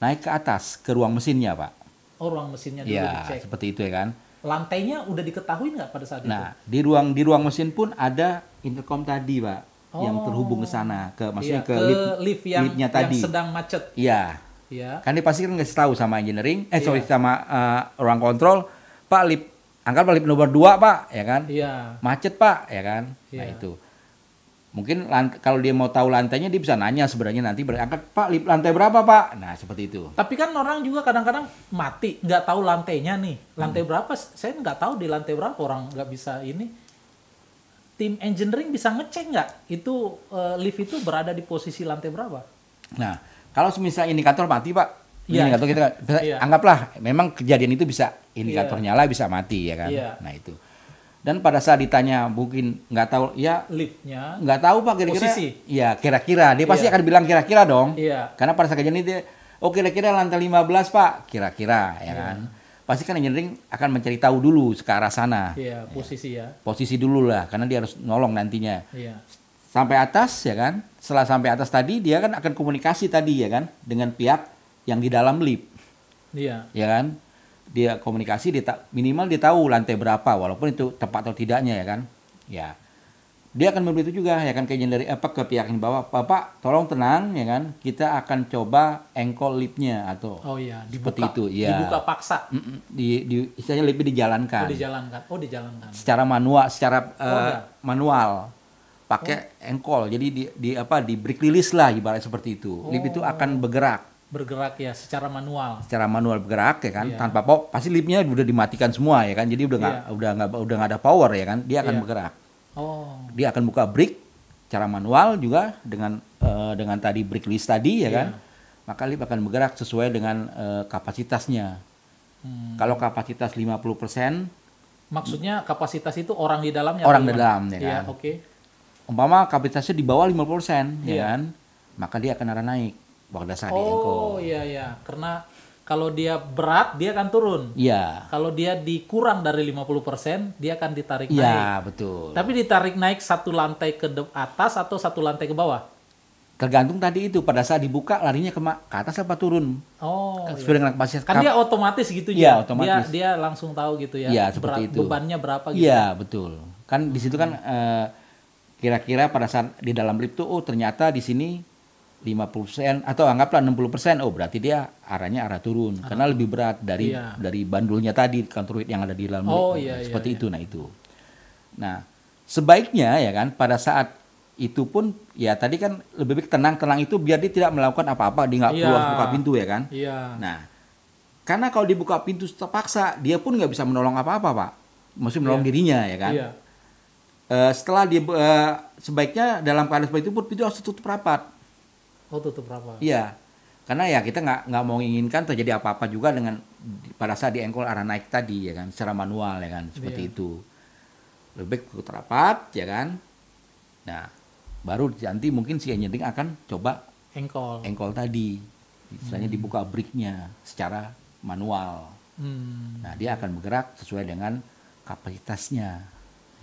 naik ke atas ke ruang mesinnya, Pak. Oh, ruang mesinnya dulu dicek. Seperti itu ya kan. Lantainya udah diketahui nggak pada saat itu? Nah, di ruang mesin pun ada intercom tadi, Pak, yang terhubung ke sana, maksudnya ke liftnya tadi. Yang sedang macet. Iya. Iya. Kan dia pasti kan ngasih tahu sama engineering, sama ruang kontrol, Pak, anggap lift nomor 2, Pak, ya kan? Iya. Macet, Pak, ya kan? Nah, itu. Mungkin kalau dia mau tahu lantainya, dia bisa nanya sebenarnya nanti berangkat, Pak, lift lantai berapa, Pak? Nah, seperti itu. Tapi kan orang juga kadang-kadang mati, nggak tahu lantainya nih. Lantai berapa, saya nggak tahu di lantai berapa, orang nggak bisa ini. Tim engineering bisa ngecek nggak itu lift itu berada di posisi lantai berapa? Nah, kalau misalnya indikator mati, Pak, indikator kita anggaplah memang kejadian itu bisa indikator nyala bisa mati ya kan. Nah itu. Dan pada saat ditanya mungkin nggak tahu ya liftnya nggak tahu Pak kira-kira. Posisi. Ya kira-kira dia pasti akan bilang kira-kira dong. Iya. Karena pada saat kejadian itu kira-kira lantai 15 Pak kira-kira ya kan. Pasti kan engineering akan mencari tahu dulu ke arah sana. Iya, posisi ya. Posisi dulu lah karena dia harus nolong nantinya. Iya. Sampai atas ya kan. Setelah sampai atas tadi dia kan akan komunikasi tadi ya kan dengan pihak yang di dalam lift. Iya. Ya kan? Dia komunikasi minimal dia tahu lantai berapa walaupun itu tepat atau tidaknya ya kan. Ya. Dia akan memberitahu juga ya kan ke pihak yang bawah, Bapak tolong tenang ya kan. Kita akan coba engkol liftnya atau seperti itu ya. Dibuka paksa. Istilahnya liftnya dijalankan. Dijalankan. Secara manual. Pakai engkol. Jadi di break release lah ibarat seperti itu. Lift itu akan bergerak ya secara manual bergerak ya kan tanpa pasti liftnya udah dimatikan semua ya kan jadi udah nggak ada power ya kan dia akan bergerak dia akan buka break secara manual juga dengan tadi break release tadi ya kan maka lift akan bergerak sesuai dengan kapasitasnya. Kalau kapasitas 50% maksudnya kapasitas itu orang di dalamnya di dalam ya kan umpama kapasitasnya di bawah 50% ya kan maka dia akan arah naik pada saat diengkol. Iya. Karena kalau dia berat, dia akan turun. Iya. Kalau dia dikurang dari 50%, dia akan ditarik naik. Iya, betul. Tapi ditarik naik satu lantai ke atas atau satu lantai ke bawah? Tergantung tadi itu. Pada saat dibuka, larinya ke atas apa turun. Sesuai dengan kapasitas. Kan dia otomatis gitu ya? Iya, otomatis. Dia langsung tahu gitu ya. Iya, seperti itu. Bebannya berapa gitu. Iya, betul. Kan di situ kan kira-kira pada saat di dalam lift tuh, ternyata di sini 50% atau anggaplah 60%, berarti dia arah turun karena lebih berat dari bandulnya tadi counterweight yang ada di dalam seperti itu. Nah itu. Nah sebaiknya ya kan pada saat itu pun ya tadi kan lebih baik tenang itu biar dia tidak melakukan apa-apa, dia nggak perlu buka pintu ya kan. Nah karena kalau dibuka pintu terpaksa dia pun nggak bisa menolong apa-apa Pak, maksudnya menolong dirinya ya kan. Setelah dia sebaiknya dalam keadaan seperti itu pun pintu harus tutup rapat. Tutup rapat. Iya, karena ya kita nggak mau inginkan terjadi apa-apa juga dengan pada saat diengkol arah naik tadi ya kan, secara manual ya kan, seperti itu. Lebih baik tutup rapat ya kan. Nah, baru nanti mungkin si engineering akan coba engkol tadi, misalnya dibuka breaknya secara manual. Nah, dia akan bergerak sesuai dengan kapasitasnya,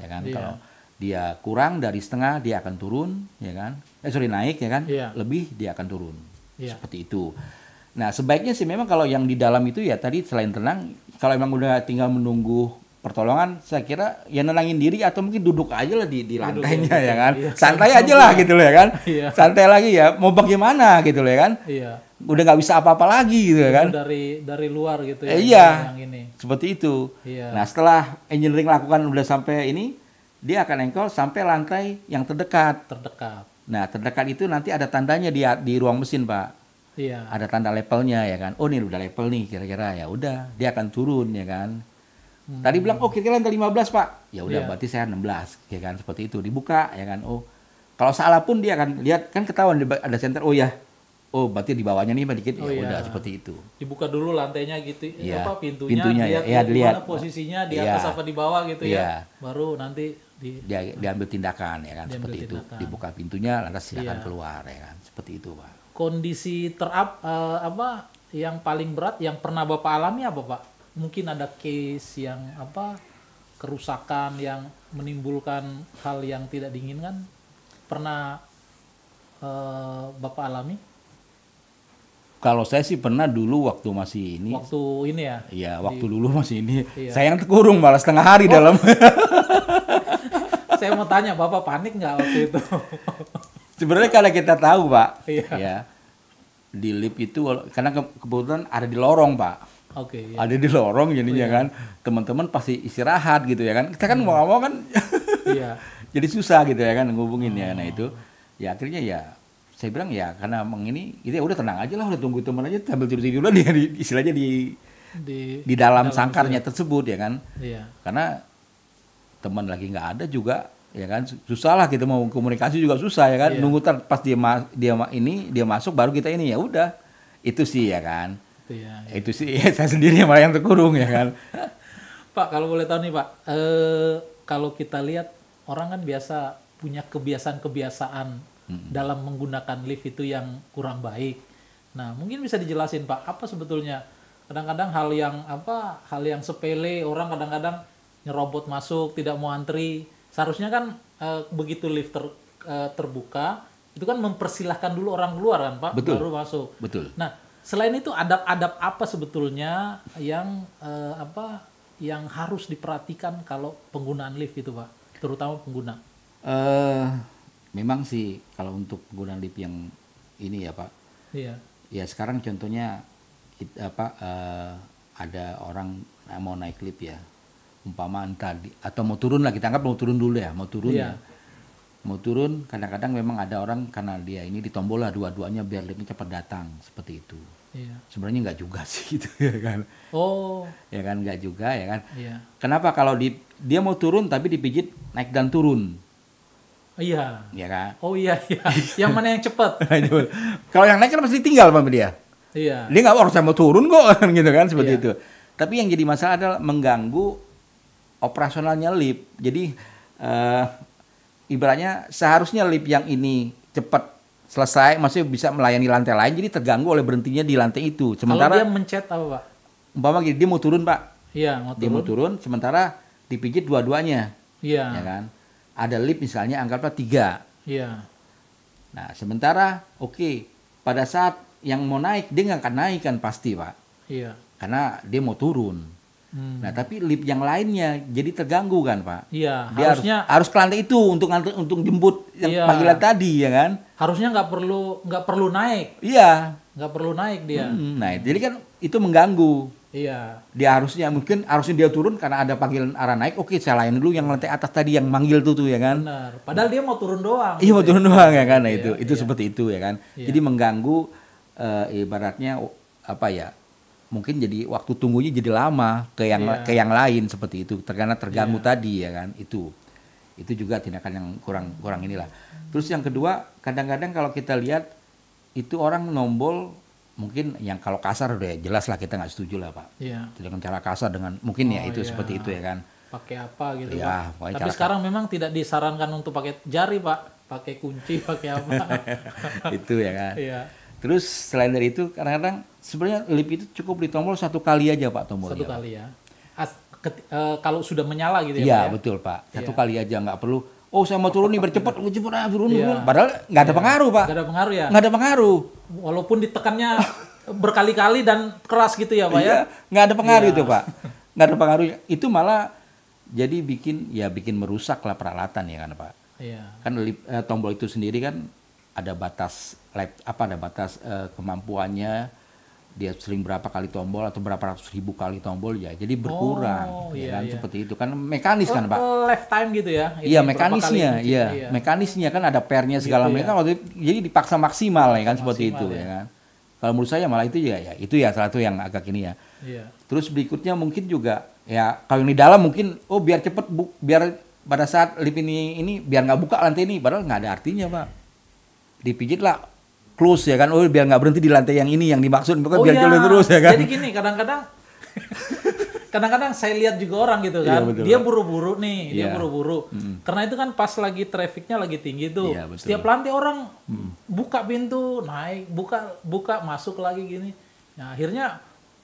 ya kan. Kalau dia kurang dari setengah dia akan turun ya kan naik ya kan lebih dia akan turun seperti itu. Nah sebaiknya sih memang kalau yang di dalam itu ya tadi selain tenang kalau memang udah tinggal menunggu pertolongan saya kira ya nenangin diri atau mungkin duduk aja lah di lantainya ya kan santai aja lah gitu loh ya kan santai lagi ya mau bagaimana gitu loh ya kan udah nggak bisa apa-apa lagi gitu ya kan dari luar gitu ya yang ini. Seperti itu. Nah setelah engineering lakukan udah sampai ini dia akan engkol sampai lantai yang terdekat. Nah, terdekat itu nanti ada tandanya di ruang mesin, Pak. Iya. Ada tanda levelnya ya kan. Ini udah level nih kira-kira ya udah, dia akan turun ya kan. Tadi bilang kira-kira lantai 15, Pak. Ya udah berarti saya 16 ya kan seperti itu. Dibuka ya kan. Kalau salah pun dia akan lihat kan ketahuan ada senter. Berarti di bawahnya nih dikit udah seperti itu. Dibuka dulu lantainya gitu pintunya lihat posisinya di atas apa di bawah gitu ya. Baru nanti diambil tindakan ya kan seperti itu. Dibuka pintunya lantas silakan keluar ya kan seperti itu Pak. Kondisi yang paling berat yang pernah Bapak alami apa Pak? mungkin ada case yang kerusakan yang menimbulkan hal yang tidak diinginkan, pernah Bapak alami? Kalau saya sih pernah dulu waktu masih ini. Waktu ini ya? Iya, waktu dulu masih ini. Iya. Saya yang terkurung malah setengah hari dalam. Saya mau tanya, Bapak panik nggak waktu itu? Sebenarnya kalau kita tahu, Pak, iya. Ya, di lift itu karena kebetulan ada di lorong, Pak. Oke. Iya. Ada di lorong jadinya kan, teman-teman pasti istirahat gitu ya kan. Kita kan mau kan, iya. Jadi susah gitu ya kan ngubungin ya. Nah itu, ya akhirnya ya saya bilang ya karena emang ini, itu ya udah tenang aja lah, udah tunggu teman aja sambil tidur-tiduran istilahnya di dalam sangkarnya tersebut ya kan. Iya. Karena teman lagi nggak ada juga ya kan, susah lah kita mau komunikasi juga susah ya kan. Iya. Nunggu pas dia masuk baru kita ini, ya udah itu sih ya kan. Iya. Itu sih ya, saya sendiri malah yang terkurung ya kan. Pak, kalau boleh tahu nih Pak, kalau kita lihat orang kan biasa punya kebiasaan dalam menggunakan lift itu yang kurang baik. Nah, mungkin bisa dijelasin Pak, apa sebetulnya kadang-kadang hal yang sepele, orang kadang-kadang nyerobot masuk, tidak mau antri. Seharusnya kan begitu lift terbuka, itu kan mempersilahkan dulu orang keluar kan Pak, Betul. baru masuk. Betul. Nah, selain itu adab-adab apa sebetulnya yang yang harus diperhatikan kalau penggunaan lift itu Pak, terutama pengguna? Memang sih kalau untuk penggunaan lift yang ini ya Pak. Iya. Ya sekarang contohnya ada orang mau naik lift ya. Umpama tadi atau mau turun lah, kita anggap mau turun dulu ya, mau turun Iya. ya. Mau turun kadang-kadang memang ada orang karena dia ini ditombol lah dua-duanya biar liftnya cepat datang seperti itu. Iya. Sebenarnya nggak juga sih gitu ya kan. Oh. Ya kan nggak juga ya kan. Iya. Kenapa kalau dia mau turun tapi dipijit naik dan turun? Iya. Ya kan? Oh iya. Yang mana yang cepat? Kalau yang naik kan pasti tinggal sama dia. Iya. Dia nggak harus saya mau turun kok gitu kan seperti Iya. itu. Tapi yang jadi masalah adalah mengganggu operasionalnya lift. Jadi ibaratnya seharusnya lift yang ini cepat selesai, masih bisa melayani lantai lain, jadi terganggu oleh berhentinya di lantai itu. Sementara kalau dia mencet apa Pak? Umpama gini, dia mau turun Pak. Iya, mau turun. Dia mau turun, sementara dipijit dua-duanya. Iya. Ya kan? Ada lift misalnya anggaplah 3. Iya. Nah sementara pada saat yang mau naik dia nggak akan naik kan pasti Pak. Iya. Karena dia mau turun. Nah tapi lift yang lainnya jadi terganggu kan Pak. Iya. Dia harus ke lantai itu untuk jemput yang panggilan tadi ya kan. Harusnya nggak perlu naik. Iya. Nggak perlu naik dia. Nah jadi kan itu mengganggu. Iya. Dia harusnya dia turun karena ada panggilan arah naik. Saya layan dulu yang lantai atas tadi yang manggil tuh ya kan. Benar. Padahal dia mau turun doang. Iya mau turun doang ya kan. Nah itu Iya. seperti itu ya kan. Iya. Jadi mengganggu ibaratnya mungkin jadi waktu tunggunya jadi lama ke yang lain seperti itu. Karena terganggu tadi ya kan. Itu juga tindakan yang kurang inilah. Terus yang kedua kadang-kadang kalau kita lihat itu orang nombol. Mungkin yang kalau kasar udah jelas lah kita nggak setuju lah Pak. Iya. Dengan cara kasar dengan mungkin seperti itu ya kan. Pakai apa gitu Ya, Pak. Tapi sekarang memang tidak disarankan untuk pakai jari Pak. Pakai kunci, pakai apa. Itu ya kan. Iya. Terus selain dari itu kadang-kadang sebenarnya lift itu cukup ditombol 1 kali aja Pak tombolnya. 1 kali ya. Kalau sudah menyala gitu ya Pak. Iya betul Pak. 1 kali aja nggak perlu. Saya mau turun nih bercepat, turun. Padahal nggak ada pengaruh Pak. Nggak ada pengaruh ya. Nggak ada pengaruh. Walaupun ditekannya berkali-kali dan keras gitu ya Pak ya. Nggak ada pengaruh itu Pak. Nggak ada pengaruh. Itu malah jadi bikin merusak lah peralatan ya kan Pak. Iya. Kan tombol itu sendiri kan ada batas kemampuannya. Dia sering berapa kali tombol atau berapa ratus ribu kali tombol ya, jadi berkurang, seperti itu kan mekanis kan Pak. Lifetime gitu ya? Iya mekanisnya, mekanisnya kan ada pernya segala macam, jadi dipaksa maksimal ya kan seperti itu ya kan. Kalau menurut saya malah itu salah satu yang agak ini ya. Iya. Terus berikutnya mungkin juga ya kalau yang di dalam mungkin biar cepet biar pada saat lift ini biar nggak buka lantai ini, padahal nggak ada artinya Pak. Dipijit lah. Close ya kan, biar nggak berhenti di lantai yang ini yang dimaksud, biar jalan terus ya kan. Jadi gini, kadang-kadang saya lihat juga orang gitu kan, dia buru-buru nih, karena itu kan pas lagi trafficnya lagi tinggi tuh, setiap lantai orang buka pintu, naik, buka masuk lagi gini, nah akhirnya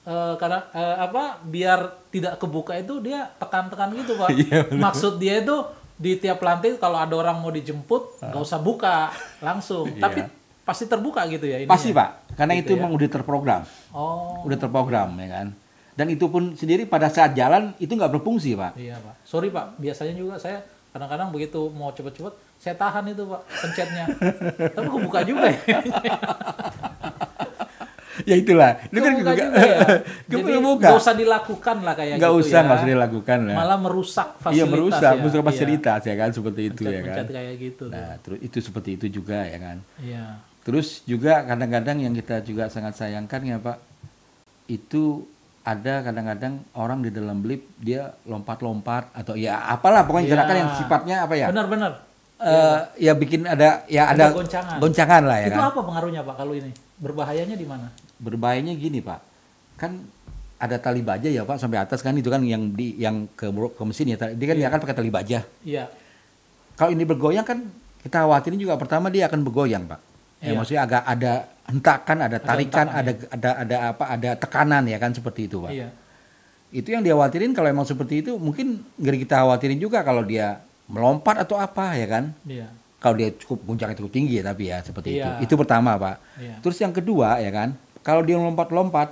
karena biar tidak kebuka itu dia tekan-tekan gitu Pak. Maksud dia itu di tiap lantai kalau ada orang mau dijemput nggak usah buka langsung, tapi pasti terbuka gitu ya ininya. Pasti Pak, karena gitu itu emang udah terprogram. Udah terprogram ya kan. Dan itu pun sendiri pada saat jalan itu nggak berfungsi Pak. Iya Pak. Sorry Pak, biasanya juga saya kadang-kadang begitu mau cepet-cepet saya tahan itu Pak pencetnya, tapi kebuka juga ya. Ya itulah, itu kan juga ya. Jadi nggak usah dilakukan lah kayak nggak gitu usah, ya. nggak usah dilakukan lah. Malah merusak fasilitas. Iya merusak fasilitas ya kan seperti itu ya kan. Pencet kayak gitu. Nah terus itu seperti itu juga ya kan. Iya. Terus juga kadang-kadang yang kita juga sangat sayangkan ya Pak, itu ada kadang-kadang orang di dalam lift dia lompat-lompat atau ya apalah pokoknya gerakan yang sifatnya apa ya? Benar-benar. Ya bikin ada goncangan lah ya itu kan. Apa pengaruhnya Pak kalau ini? Berbahayanya di mana? Berbahayanya gini Pak, kan ada tali baja ya Pak sampai atas kan itu kan yang ke mesin ya, dia kan akan pakai tali baja. Iya. Kalau ini bergoyang kan kita khawatirin juga pertama dia akan bergoyang Pak. Maksudnya agak ada hentakan, ada tarikan, ada tekanan ya kan seperti itu Pak. Iya. Itu yang dikhawatirin kalau emang seperti itu mungkin ngeri kita khawatirin juga kalau dia melompat atau apa ya kan. Iya. Kalau dia puncaknya cukup tinggi ya tapi ya seperti itu. Itu pertama Pak. Iya. Terus yang kedua ya kan, kalau dia lompat-lompat,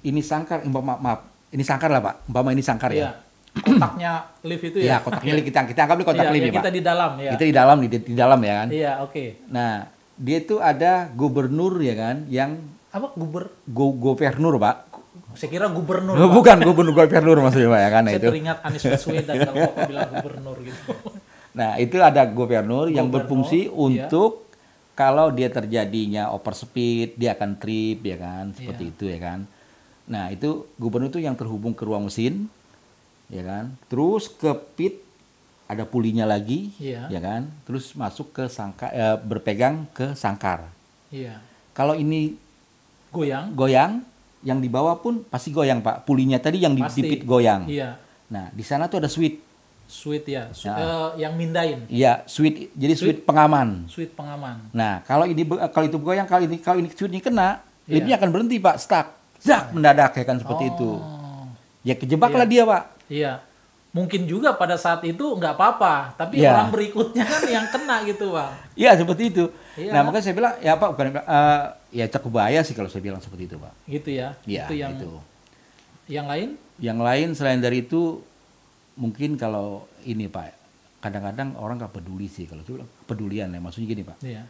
ini sangkar, maaf, ini sangkar lah Pak. Umpama ini sangkar ya. Kotaknya lift itu ya. Iya, kotaknya lift kita anggap ini kotak lift ya Pak. Kita di dalam ya. Kita di dalam ya kan. Iya, oke. Nah, dia itu ada gubernur ya kan, yang apa gubernur Pak. Saya kira gubernur. Bukan gubernur maksudnya Pak ya kan. Saya teringat Anies Baswedan kalau Bapak bilang gubernur gitu. Nah, itu ada gubernur yang berfungsi untuk kalau dia terjadinya overspeed, dia akan trip ya kan, seperti itu ya kan. Nah, itu gubernur itu yang terhubung ke ruang mesin ya kan. Terus ke pit ada pulinya lagi ya kan. Terus masuk ke berpegang ke sangkar. Iya. Kalau ini goyang, yang di bawah pun pasti goyang Pak. Pulinya tadi yang di pit goyang. Iya. Nah, di sana tuh ada switch ya, yang mindain. Iya, switch. Jadi switch pengaman. Switch pengaman. Nah, kalau itu goyang, kalau ini switchnya kena, liftnya akan berhenti Pak, stuck, mendadak ya kan seperti itu. Ya kejebaklah dia Pak. Iya. Mungkin juga pada saat itu nggak apa-apa, tapi orang berikutnya kan yang kena gitu Pak. Iya seperti itu. Iya. Nah makanya saya bilang ya Pak bukan ya cukup bahaya sih kalau saya bilang seperti itu Pak. Gitu ya. Iya. Itu. Yang lain? Yang lain selain dari itu mungkin kalau ini Pak, kadang-kadang orang nggak peduli sih kalau itu kepedulian ya, maksudnya gini Pak. Iya.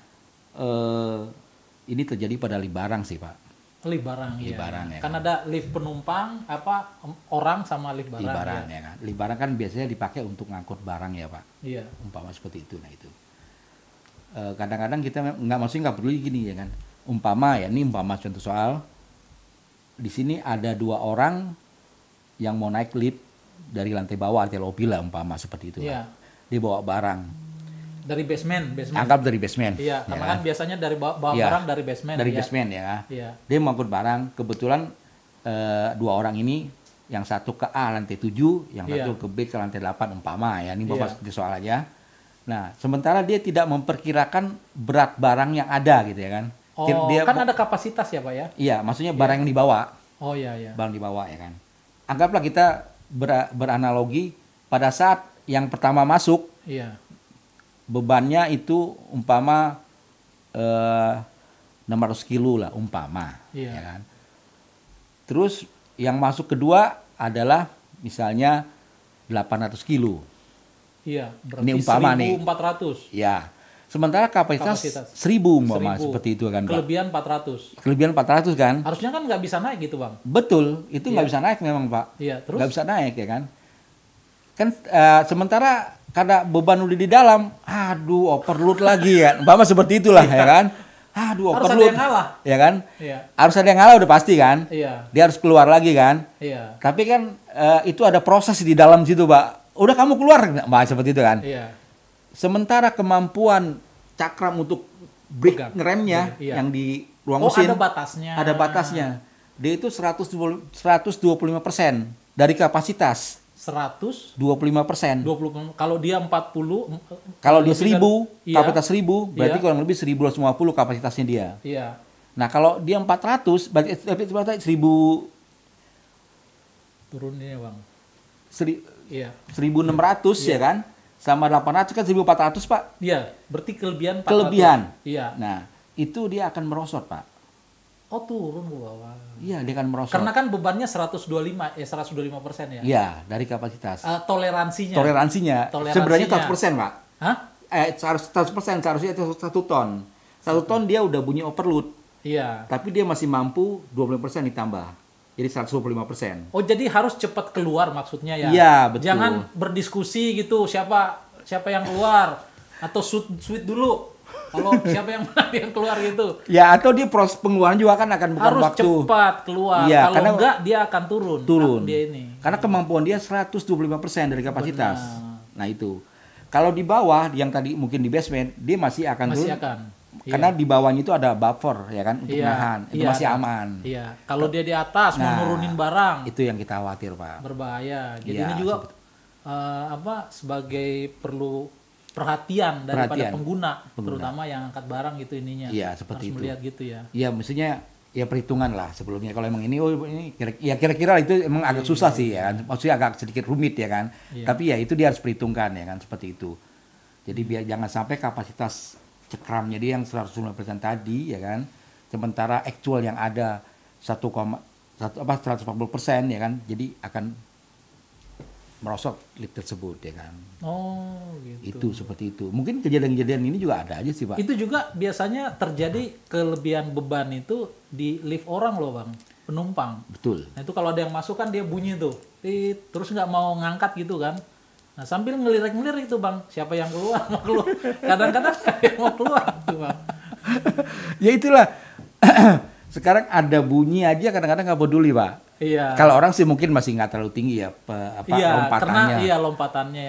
Ini terjadi pada lift barang sih Pak. Lift barang ya. Ya. Kan ada lift penumpang, orang sama lift barang. Lift barang ya kan. Lift barang kan biasanya dipakai untuk ngangkut barang ya Pak. Iya. Umpama seperti itu, nah itu. Kadang-kadang kita maksudnya nggak peduli gini ya kan. Umpama contoh soal di sini ada 2 orang yang mau naik lift dari lantai bawah atau lobby lah umpama seperti itu. Iya. Dia bawa barang. Dari basement. Anggap dari basement. Iya, karena kan biasanya dari bawa barang dari basement. Dari basement ya. Iya. Dia mengangkut barang, kebetulan 2 orang ini, yang satu ke A lantai 7, yang satu ke B ke lantai 8 umpama ya. Ini Bapak soal aja. Nah, sementara dia tidak memperkirakan berat barang yang ada gitu ya kan. Dia kan ada kapasitas ya Pak ya? Iya, maksudnya barang yang dibawa. Oh iya. Barang dibawa ya kan. Anggaplah kita beranalogi pada saat yang pertama masuk, bebannya itu umpama 600 kilo lah umpama, ya kan. Terus yang masuk kedua adalah misalnya 800 kilo. Iya, berarti ini umpama 1.400. Ya. Sementara kapasitas 1.000 umpama seperti itu kan, Pak. Kelebihan 400. Kelebihan 400 kan? Harusnya kan nggak bisa naik gitu, Bang. Betul, itu nggak bisa naik memang, Pak. Iya, terus? Nggak bisa naik ya kan? Kan sementara karena beban udah di dalam, aduh overload lagi ya. Umpama seperti itulah ya kan? Aduh overload. Harus ada yang ngalah. Ya kan? Iya. Harus ada yang ngalah udah pasti kan? Iya. Dia harus keluar lagi kan? Iya. Tapi kan itu ada proses di dalam situ, Pak. Udah kamu keluar, Pak, seperti itu kan? Iya. Sementara kemampuan cakram untuk brake ngeremnya yang di ruang mesin ada batasnya. Ada batasnya. Dia itu 125% dari kapasitas. 125%. 20. Kalau dia 40, kalau dia 1000, kapasitas 1000, berarti kurang lebih 1150 kapasitasnya dia. Iya. Nah, kalau dia 400, berarti 1000 turunnya bang? Iya. 1.600 ya kan? Sama 800 kan 1.400 Pak. Iya, berarti kelebihan 400. Kelebihan. Iya. Nah, itu dia akan merosot Pak. Oh turun ke bawah. Iya, dia akan merosot. Karena kan bebannya 125% ya? Iya, dari kapasitas. Toleransinya. Sebenarnya 100% Pak. Hah? 100%, seharusnya itu 1 ton. 1 ton dia udah bunyi overload. Iya. Tapi dia masih mampu 20% ditambah. Jadi 125%. Oh, jadi harus cepat keluar maksudnya ya? Iya, betul. Jangan berdiskusi gitu, siapa yang keluar. Atau shoot dulu. Kalau siapa yang keluar gitu. Ya, atau dia proses pengeluaran juga kan akan bukan harus waktu. Harus cepat keluar. Ya, kalau enggak dia akan turun. Dia ini. Karena kemampuan dia 125% dari kapasitas. Benar. Nah, itu. Kalau di bawah yang tadi mungkin di basement, dia masih akan turun. Karena di bawahnya itu ada buffer ya kan untuk nahan. Itu masih aman. Iya. Kalau dia di atas mau nurunin barang. Itu yang kita khawatir, Pak. Berbahaya. Jadi ini juga sebagai perlu perhatian daripada pengguna, terutama yang angkat barang gitu ininya. Iya, seperti harus itu. Melihat gitu ya. Iya, mestinya ya perhitungan lah sebelumnya. Kalau emang ini kira-kira itu emang agak susah sih ya kan. Maksudnya agak sedikit rumit ya kan. Iya. Tapi ya itu dia harus perhitungkan ya kan seperti itu. Jadi biar jangan sampai kapasitas cekramnya dia yang 150% tadi ya kan. Sementara actual yang ada 140% ya kan. Jadi akan merosot lip tersebut ya kan. Oh gitu. Itu seperti itu. Mungkin kejadian-kejadian ini juga ada aja sih Pak. Itu juga biasanya terjadi kelebihan beban itu di lift orang loh Bang, penumpang. Betul. Nah itu kalau ada yang masuk kan dia bunyi tuh, terus nggak mau ngangkat gitu kan. Nah sambil ngelirik itu Bang, siapa yang keluar mau keluar. Kadang-kadang yang mau keluar tuh Bang. Ya itulah. Sekarang ada bunyi aja kadang-kadang nggak peduli Pak. Iya. Kalau orang sih mungkin masih nggak terlalu tinggi ya lompatannya. Karena lompatannya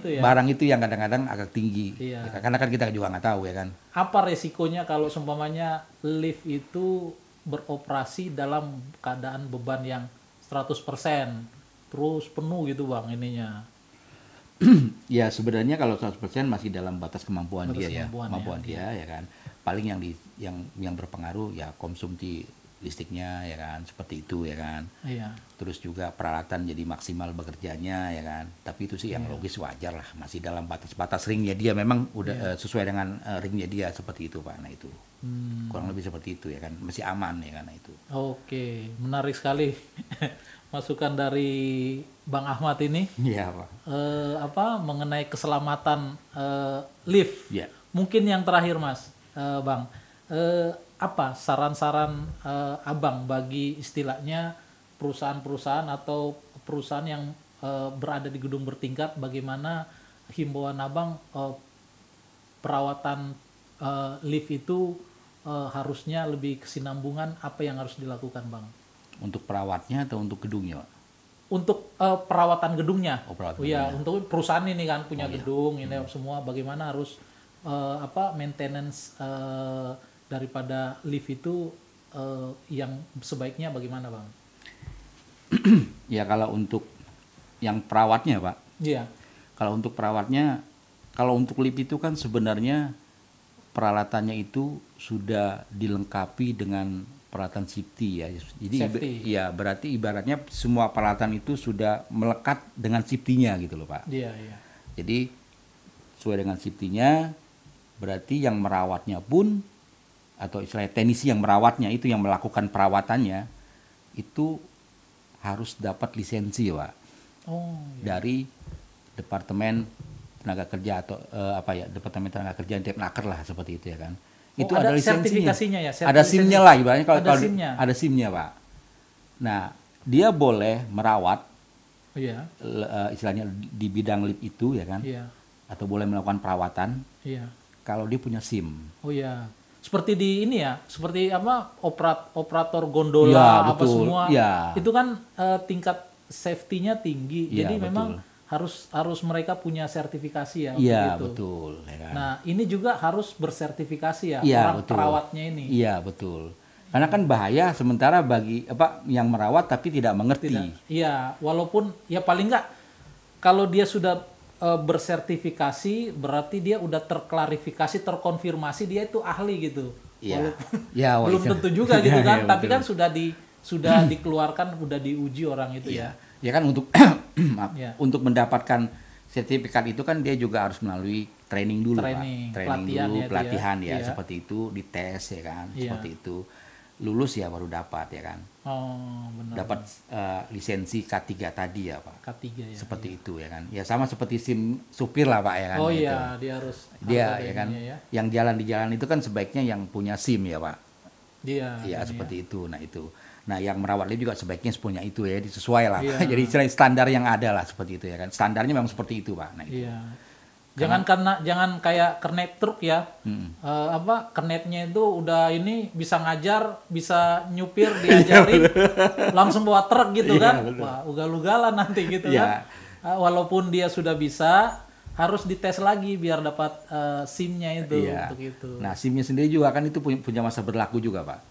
ya. Barang itu yang kadang-kadang agak tinggi. Iya. Ya, karena kan kita juga nggak tahu ya kan. Apa resikonya kalau seumpamanya lift itu beroperasi dalam keadaan beban yang 100% terus penuh gitu Bang ininya? Ya sebenarnya kalau 100% masih dalam batas kemampuan dia ya kan. Paling yang berpengaruh ya konsumsi listriknya ya kan, seperti itu ya kan. Iya. Terus juga peralatan jadi maksimal bekerjanya ya kan. Tapi itu sih yang logis, wajar lah, masih dalam batas-batas ringnya dia memang udah sesuai dengan ringnya dia seperti itu Pak. Nah itu kurang lebih seperti itu ya kan, masih aman ya kan. Nah itu. Oke, menarik sekali masukan dari Bang Ahmad ini. Iya Pak. Mengenai keselamatan lift. Iya. Mungkin yang terakhir Mas, Bang. Apa saran-saran Abang bagi istilahnya perusahaan-perusahaan atau perusahaan yang berada di gedung bertingkat, bagaimana himbauan Abang perawatan lift itu harusnya lebih kesinambungan, apa yang harus dilakukan Bang? Untuk perawatnya atau untuk gedungnya Pak? Untuk perawatan gedungnya. Iya, untuk perusahaan ini kan punya gedung ini semua, bagaimana harus maintenance daripada lift itu yang sebaiknya bagaimana Bang? Ya kalau untuk yang perawatnya Pak. Iya. Kalau untuk perawatnya, kalau untuk lift itu kan sebenarnya peralatannya itu sudah dilengkapi dengan peralatan safety ya. Jadi ya berarti ibaratnya semua peralatan itu sudah melekat dengan safety-nya gitu loh Pak. Iya. Jadi sesuai dengan safety-nya, berarti yang merawatnya pun atau istilahnya teknisi yang merawatnya itu yang melakukan perawatannya itu harus dapat lisensi Pak. Dari Departemen Tenaga Kerja atau Departemen Tenaga Kerja Depnaker lah seperti itu ya kan. Itu ada lisensinya. Sertifikasinya ya. Ada SIM-nya lah ibaratnya kalau ada SIM-nya Pak. Nah, dia boleh merawat istilahnya di bidang lift itu ya kan. Iya. Atau boleh melakukan perawatan. Iya. Kalau dia punya SIM. Oh iya. Seperti di ini ya, seperti operator gondola ya, betul. Semua. Ya. Itu kan tingkat safety-nya tinggi. Ya, jadi betul. memang harus mereka punya sertifikasi ya. Iya, betul. Ya kan? Nah, ini juga harus bersertifikasi ya, orang betul. perawatnya ini. Iya, betul. Karena kan bahaya sementara bagi yang merawat tapi tidak mengerti. Iya, walaupun ya paling enggak kalau dia sudah bersertifikasi berarti dia udah terklarifikasi, terkonfirmasi dia itu ahli gitu. Iya. Belum tentu juga gitu kan, tapi kan sudah sudah dikeluarkan, udah diuji orang itu ya. ya. Ya kan untuk maaf, untuk mendapatkan sertifikat itu kan dia juga harus melalui training dulu, Pak. Training dulu, pelatihan ya, seperti itu, dites ya kan, seperti itu. Lulus ya baru dapat ya kan. Oh, benar. Dapat lisensi K3 tadi ya, Pak. K3 ya. Seperti itu ya kan. Ya sama seperti SIM supir lah, Pak ya kan. Oh gitu. iya, dia harus ya kan. Ya. Yang jalan di jalan itu kan sebaiknya yang punya SIM ya, Pak. Iya. Ya seperti itu. Nah, itu. Nah, yang merawat lift juga sebaiknya punya itu ya, sesuai lah. Iya. Jadi standar yang ada lah seperti itu ya kan. Standarnya memang seperti itu, Pak. Nah, itu. Iya. Jangan kayak kernet truk ya. Kernetnya itu udah ini bisa ngajar, bisa nyupir, diajarin langsung bawa truk gitu kan. Wah, ugal-ugalan nanti gitu kan. Walaupun dia sudah bisa, harus dites lagi biar dapat SIM-nya itu untuk itu. Nah, SIM-nya sendiri juga kan itu punya masa berlaku juga, Pak.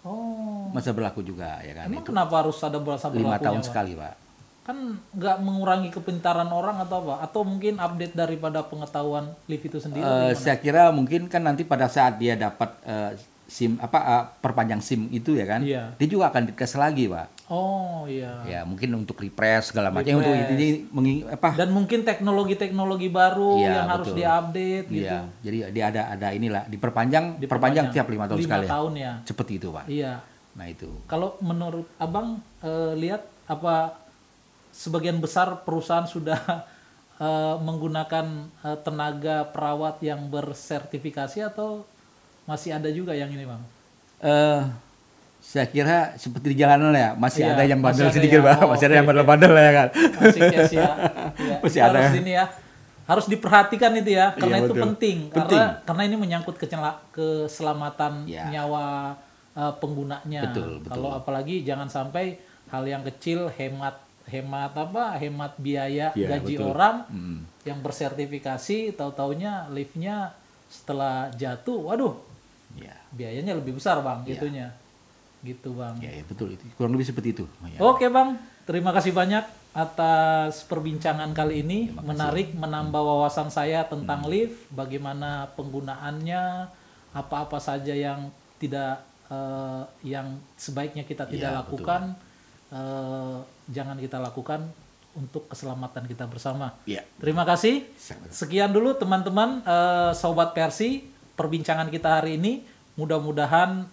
Oh. Masa berlaku juga ya kan. Emang itu kenapa harus ada masa berlakunya? 5 tahun sekali, Pak. Kan nggak mengurangi kepintaran orang atau apa? Atau mungkin update daripada pengetahuan lift itu sendiri? Saya kira mungkin kan nanti pada saat dia dapat SIM perpanjang SIM itu ya kan, dia juga akan dites lagi, Pak. Oh iya. Ya mungkin untuk refresh segala macam untuk ini dan mungkin teknologi baru yang harus diupdate gitu. Iya. Jadi dia ada inilah diperpanjang tiap 5 tahun sekali. 5 tahun ya. Seperti itu, Pak. Iya. Nah itu. Kalau menurut Abang lihat apa sebagian besar perusahaan sudah menggunakan tenaga perawat yang bersertifikasi atau masih ada juga yang ini, Bang? Saya kira seperti di jalanan ya, masih ada yang bandel sedikit, Pak. Masih ada yang bandel-bandel ya kan. Masih case ya. Masih ada. Harus ini ya. Harus diperhatikan itu ya, karena itu penting. Karena ini menyangkut keselamatan nyawa penggunanya. Betul. Kalau apalagi jangan sampai hal yang kecil hemat biaya gaji orang yang bersertifikasi, tahu-taunya liftnya setelah jatuh, waduh, biayanya lebih besar, Bang, gitunya, gitu, Bang. Ya, betul, itu kurang lebih seperti itu. Oke, Bang, terima kasih banyak atas perbincangan kali ini, menarik, menambah wawasan saya tentang lift, bagaimana penggunaannya, apa-apa saja yang tidak, yang sebaiknya kita tidak lakukan. Jangan kita lakukan untuk keselamatan kita bersama. Terima kasih. Sekian dulu teman-teman, Sobat Persi, perbincangan kita hari ini. Mudah-mudahan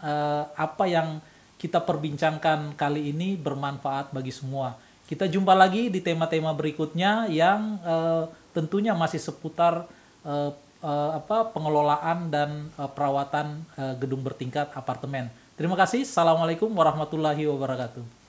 apa yang kita perbincangkan kali ini bermanfaat bagi semua. Kita jumpa lagi di tema-tema berikutnya yang tentunya masih seputar pengelolaan dan perawatan gedung bertingkat apartemen. Terima kasih. Assalamualaikum warahmatullahi wabarakatuh.